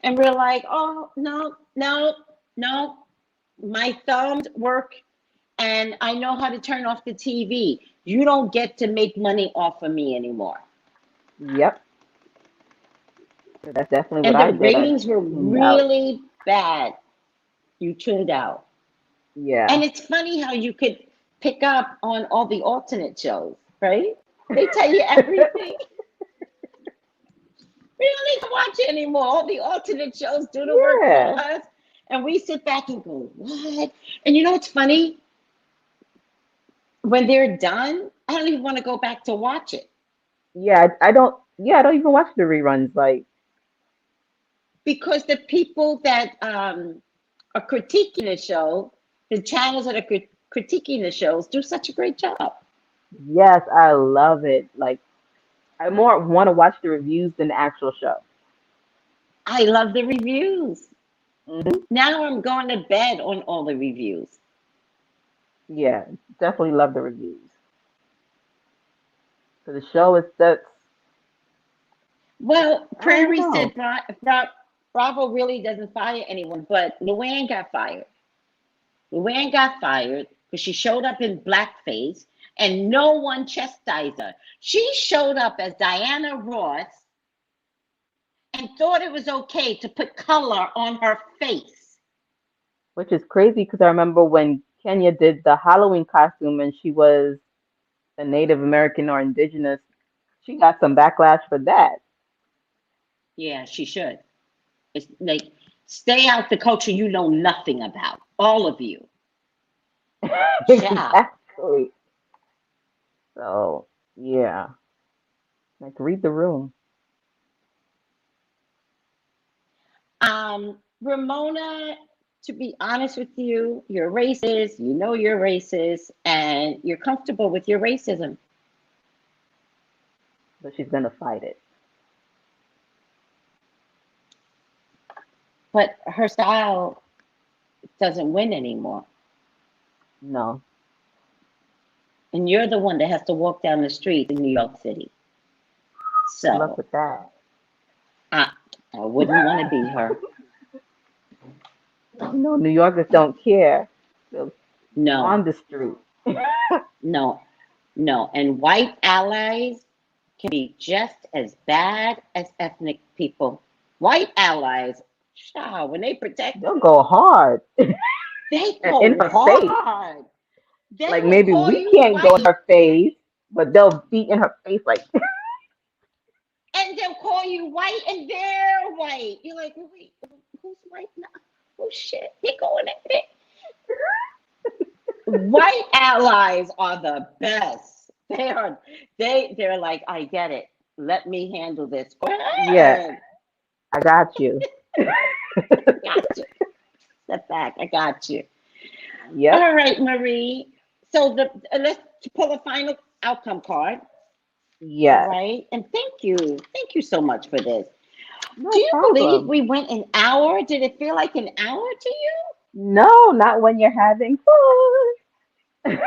And we're like, oh, no, no, no. My thumbs work and I know how to turn off the TV. You don't get to make money off of me anymore. Yep, that's definitely what And I the did. I ratings were tuned out. really bad. You tuned out. Yeah. And it's funny how you could pick up on all the alternate shows, right? They tell you everything. We don't need to watch it anymore. All the alternate shows do the work for Yeah. us. And we sit back and go, what? And you know what's funny? When they're done, I don't even want to go back to watch it. Yeah, I don't. Yeah, I don't even watch the reruns. Like, Because the people that are critiquing the show, the channels that are critiquing the shows, do such a great job. yes, I love it. Like, I more want to watch the reviews than the actual show. I love the reviews. Hmm. Now I'm going to bed on all the reviews. Yeah, definitely love the reviews. So the show is that's. Well, I don't Prairie know. said Bravo really doesn't fire anyone, but Luann got fired. Luann got fired because she showed up in blackface and no one chastised her. She showed up as Diana Ross and thought it was okay to put color on her face. Which is crazy because I remember when Kenya did the Halloween costume and she was a Native American or indigenous, she got some backlash for that. Yeah, she should. It's like, stay out the culture you know nothing about. All of you. Shut up. Exactly. So, yeah, like read the room. Ramona, to be honest with you, you're racist. You know you're racist, and you're comfortable with your racism. But she's gonna fight it. but her style doesn't win anymore. No. And you're the one that has to walk down the street in New York City. Good luck So with that. I wouldn't want to be her. New Yorkers don't care. They're No, on the street. no, no. And white allies can be just as bad as ethnic people. White allies, child, when they protect They'll you, go hard they and in go her face. hard. They Like will maybe call we you can't go in white, her face, but they'll be in her face like, and they'll call you white, and they're white. You're like, wait, who's white now? Oh shit, they going at it. White allies are the best. They're like, I get it. Let me handle this. Go yeah, ahead. I got you. Got you. Step back. I got you. Yep. All right, Marie. So let's pull a final outcome card. All Yes. right. And thank you. Thank you so much for this. No Do you believe problem. we went an hour? Did it feel like an hour to you? No, not when you're having fun.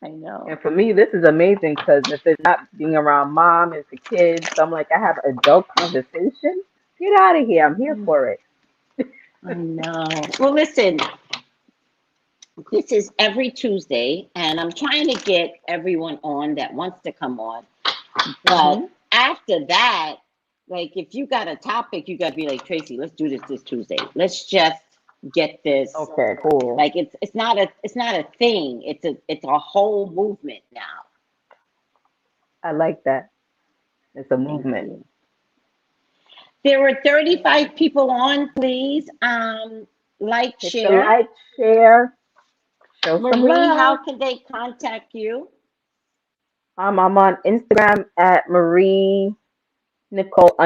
I know. And for me, this is amazing because if it's not being around mom, it's the kids. So I'm like, I have adult conversation. Get out of here. I'm here for it. I know. Well, listen, this is every Tuesday, and I'm trying to get everyone on that wants to come on. But Hmm. after that, like if you got a topic, you got to be like, Tracy, let's do this Tuesday. Let's just get this. Okay, cool. Like it's not a thing. It's a whole movement now. I like that. It's a Thank movement. you. There were 35 people on. Please, like, Hit the share. like, share, show some Marie, how love. can they contact you? I'm on Instagram at Marie Nicole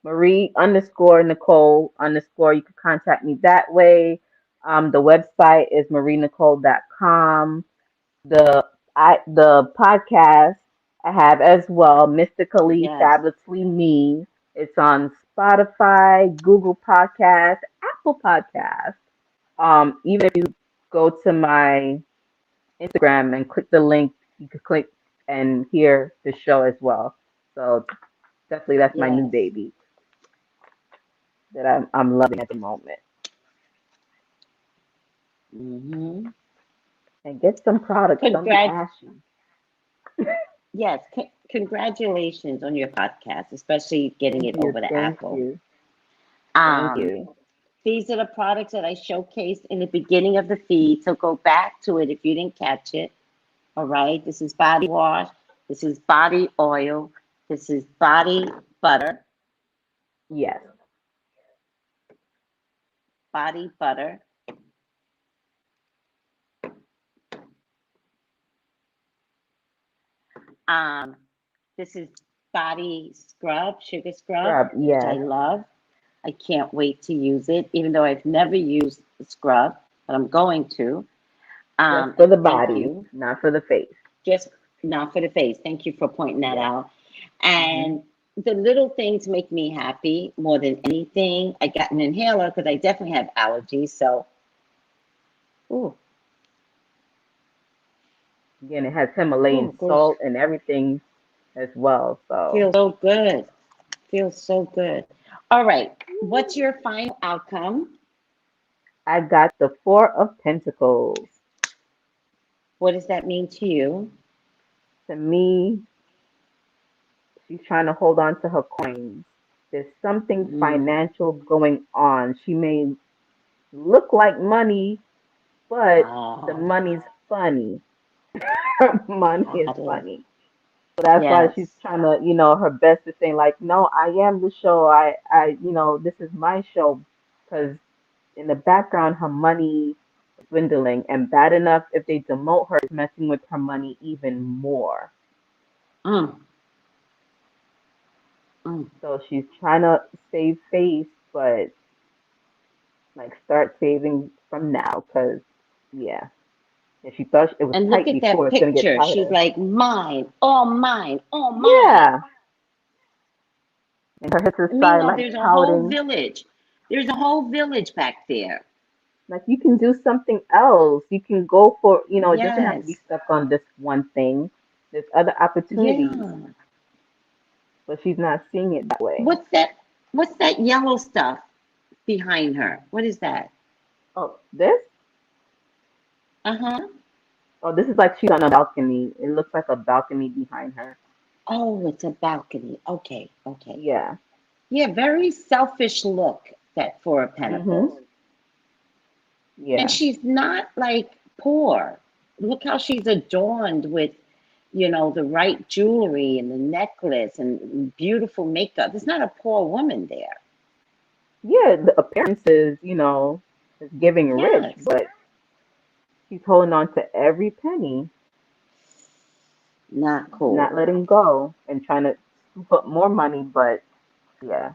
Marie underscore Nicole underscore. You can contact me that way. The website is marienicole.com. The podcast I have as well, Mystically Yes, Fabulously Me. It's on Spotify, Google Podcast, Apple Podcast. Even if you go to my Instagram and click the link, you could click and hear the show as well. So definitely that's my new yes. baby that I'm loving at the moment. Mm-hmm. And get some products. Don't be Congrat ashy. yes, congratulations on your podcast, especially getting Thank it you. over the Thank Apple. you. Thank Um, you. these are the products that I showcased in the beginning of the feed, so go back to it if you didn't catch it. All right, this is body wash, this is body oil, this is body butter, Yes. body butter. Um, this is body scrub, sugar scrub, Scrub. which I Yes. love. I can't wait to use it, even though I've never used the scrub, but I'm going to. Just for And the thank body, you. not for the face. Just not for the face. Thank you for pointing that Yes. out. Hmm. And the little things make me happy more than anything. I got an inhaler because I definitely have allergies. So, ooh, Again, it has Himalayan ooh, goes, salt and everything as well. So feels so good. Feels so good. All right. What's your final outcome? I got the Four of Pentacles. What does that mean to you? To me, she's trying to hold on to her coins. There's something Mm, financial going on. She may look like money, but the ah, money's funny. Her money is got it. funny. So that's why she's Yes. trying to, her best to say like, no, I am the show. This is my show. Because in the background, her money is dwindling, and bad enough if they demote her, it's messing with her money even more. Mm, mm. So she's trying to save face, but like start saving from now. Because yeah, if she thought it was And look tight at before, that it's gonna get picture. She's tighter. like, mine, all mine, all mine. Yeah, And her sister started Meanwhile, like there's a whole pouting. village. There's a whole village back there. Like, you can do something else. You can go for, it doesn't have to be Yes. stuck on this one thing. There's other opportunities, Yeah. but she's not seeing it that way. What's that? What's that yellow stuff behind her? What is that? Oh, this? Uh-huh. Oh, this is like she's on a balcony. It looks like a balcony behind her. Oh, it's a balcony. Okay, okay. Yeah. Yeah, very selfish look, that Four of Mm-hmm. Pentacles. And Yeah. she's not like poor. Look how she's adorned with, the right jewelry and the necklace and beautiful makeup. There's not a poor woman there. Yeah, the appearances, is giving rich, Yes, but she's holding on to every penny, not not cool. letting go, and trying to scoop up more money, but yeah,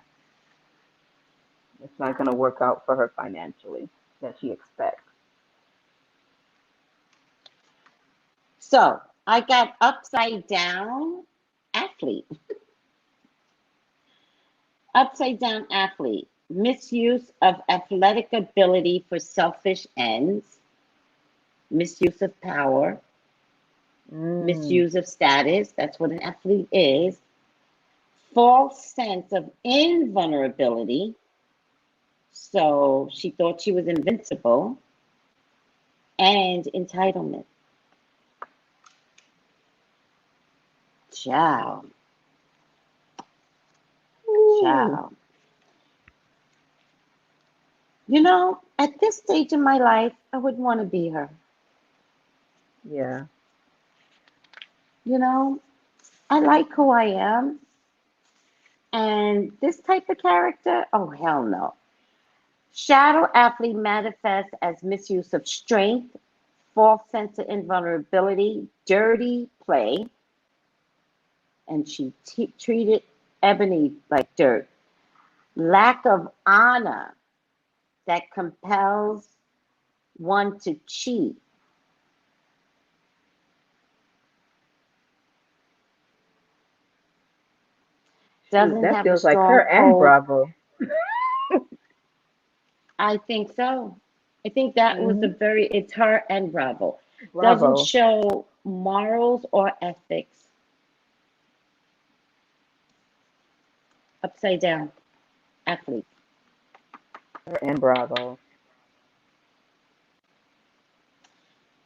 it's not going to work out for her financially that she expects. So I got upside down athlete. Upside down athlete. Misuse of athletic ability for selfish ends. Misuse of power. Mm. Misuse of status. That's what an athlete is. False sense of invulnerability. So she thought she was invincible. And entitlement. Ciao. Ooh. Ciao. At this stage in my life, I wouldn't want to be her. Yeah. I like who I am. And this type of character, oh, hell no. Shadow athlete manifests as misuse of strength, false sense of invulnerability, dirty play, and she treated Ebony like dirt. Lack of honor that compels one to cheat. Shoot, Doesn't that have a feels like strong her and code. Bravo. I think so. I think that was Hmm. it's her and Bravo. Doesn't Bravo. show morals or ethics. Upside down athlete. Her and Bravo.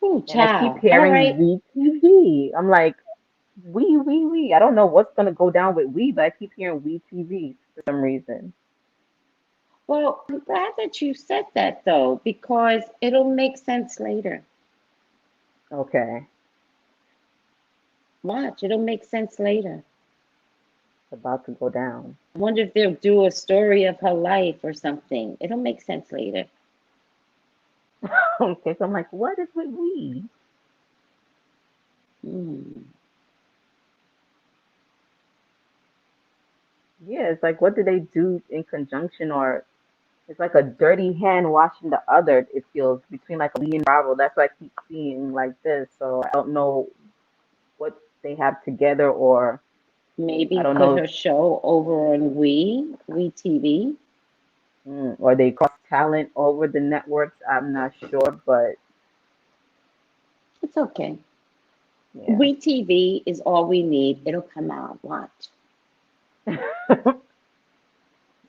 Ooh, And I keep child. All hearing right. WeTV. I'm like, we. I don't know what's gonna go down with we, but I keep hearing WeTV for some reason. Well, I'm glad that you said that though, because it'll make sense later. Okay. Watch, it'll make sense later. It's about to go down. I wonder if they'll do a story of her life or something. It'll make sense later. Okay, so I'm like, what is with we? Mm. Yeah, it's like, what do they do in conjunction, or it's like a dirty hand washing the other, it feels, between like Lee and Bravo. That's what I keep seeing like this. So I don't know what they have together, or I Maybe don't put know if, her show over on We TV. or they cross talent over the networks. I'm not sure, but It's okay. yeah. We TV is all we need. It'll come out. Watch. There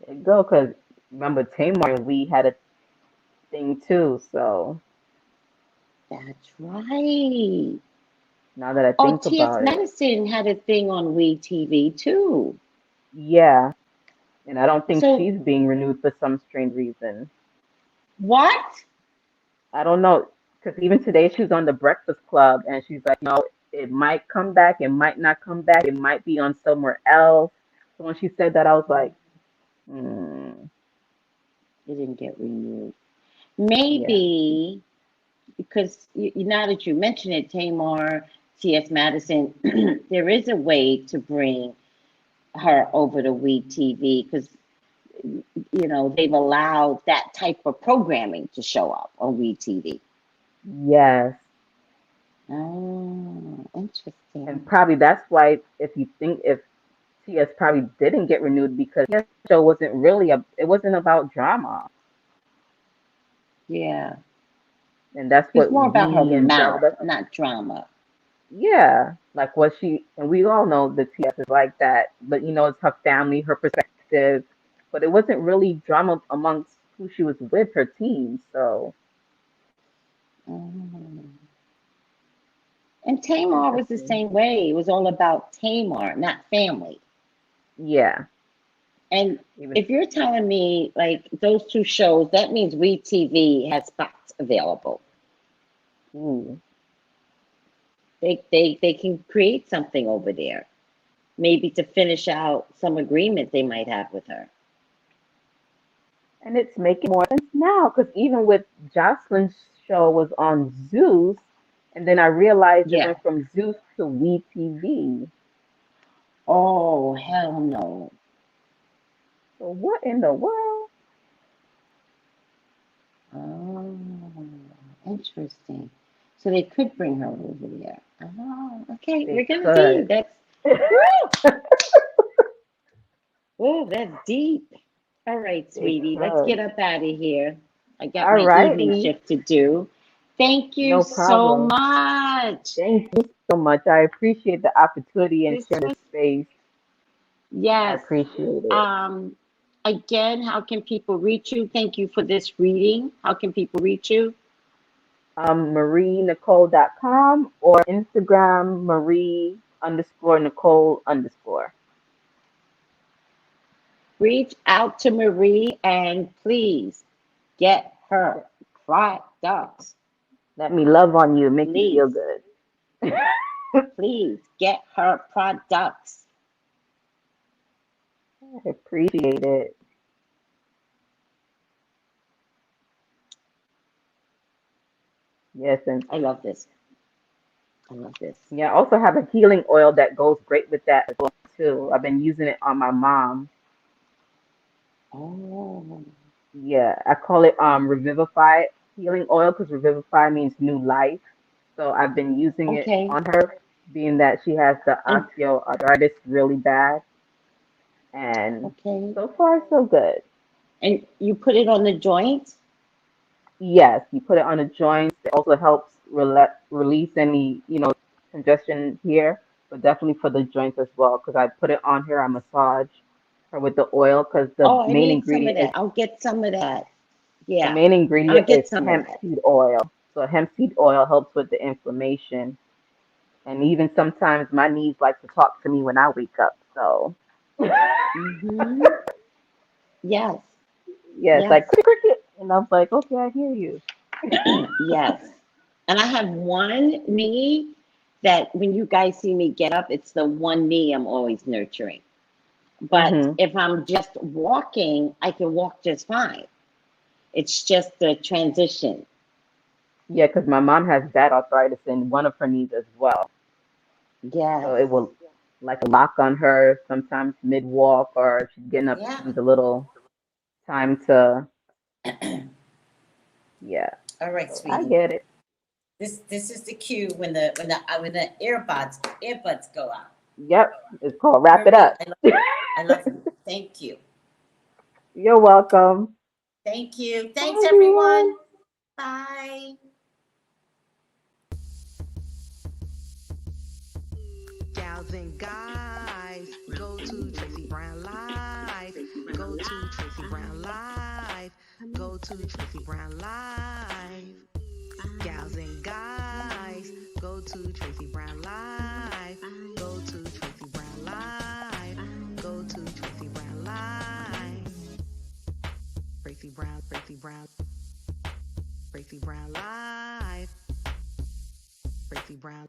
you go, because remember Tamar and we had a thing too. So That's right. now that I Oh, think T.S. about it, Madison had a thing on We TV too. yeah. And I don't think So she's being renewed for some strange reason. what? I don't know, because even today she was on the Breakfast Club and she's like, it might come back, it might not come back, it might be on somewhere else. So when she said that, I was like, hmm, It didn't get renewed. yeah, Maybe because now that you mention it, Tamar, T.S. Madison, there is a way to bring her over to We TV because they've allowed that type of programming to show up on We TV. yes. Oh, And interesting. probably that's why if you think if TS probably didn't get renewed because that show wasn't really it wasn't about drama. Yeah. And that's It's what more about her we and mouth, Zelda, not drama. yeah, like what she, and we all know the TS is like that, but it's her family, her perspective, but it wasn't really drama amongst who she was with, her team. So Mm. And Tamar was the interesting. same way. It was all about Tamar, not family. Yeah, And even if you're telling me like those two shows, that means WeTV has spots available. ooh. They can create something over there. Maybe to finish out some agreement they might have with her. And it's making more sense now because even with Jocelyn's show was on Zeus, and then I realized it Yeah. went from Zeus to WeTV. Oh, hell no. So what in the world? Oh, interesting. So they could bring her over there. Oh, okay. They We're gonna see. could. That's oh, that's deep. All right, They sweetie. Let's could. get up out of here. I got All my evening righty. shift to do. Thank you No so problem. much. Thank you so much. I appreciate the opportunity and This sharing the was space. I yes. appreciate it. Um, again, how can people reach you? Thank you for this reading. How can people reach you? MarieNicole.com or Instagram Marie_Nicole_. Reach out to Marie and please get her products. Let me love on you, make you feel Please, good. please get her products. I appreciate it. Yes, and I love this. I love this. yeah, I also have a healing oil that goes great with that as well too. I've been using it on my mom. Oh, Yeah, I call it Revivify healing oil because revivify means new life. So I've been using it okay. on her, being that she has the And osteoarthritis really bad, and okay. so far so good. And you put it on the joint? Yes, you put it on the joints. It also helps release any, congestion here, but definitely for the joints as well. Because I put it on her, I massage her with the oil because Oh, I need some of that. I'll get some of that. the Yeah, main I'll ingredient is get some of hemp that. seed oil. So hemp seed oil helps with the inflammation, and even sometimes my knees like to talk to me when I wake up. So Mm-hmm. Yes, yeah, it's yes, like cricket, cricket, and I'm like, okay, I hear you. yes. And I have one knee that when you guys see me get up, it's the one knee I'm always nurturing. But Hmm. if I'm just walking, I can walk just fine. It's just the transition. Yeah, because my mom has bad arthritis in one of her knees as well. So Yes. it will like lock on her sometimes mid walk or if she's getting up, Yeah. she needs a little time to, yeah. All right, So I sweetie. get it. This is the cue when the earbuds go out. Yep. It's called Wrap It Marie, Up. I love you. Thank you. You're welcome. Thank you. Thanks, Bye, dear. everyone. Bye. Gals and guys, go to Tracey Brown Live. Go to Tracey Brown Live. Go to Tracey Brown Live. Gals and guys, go to Tracey Brown Live. Go to Tracey Brown Live. Go to Tracey Brown Live. Tracey Brown, Tracey Brown, Tracey Brown Live. Tracey Brown.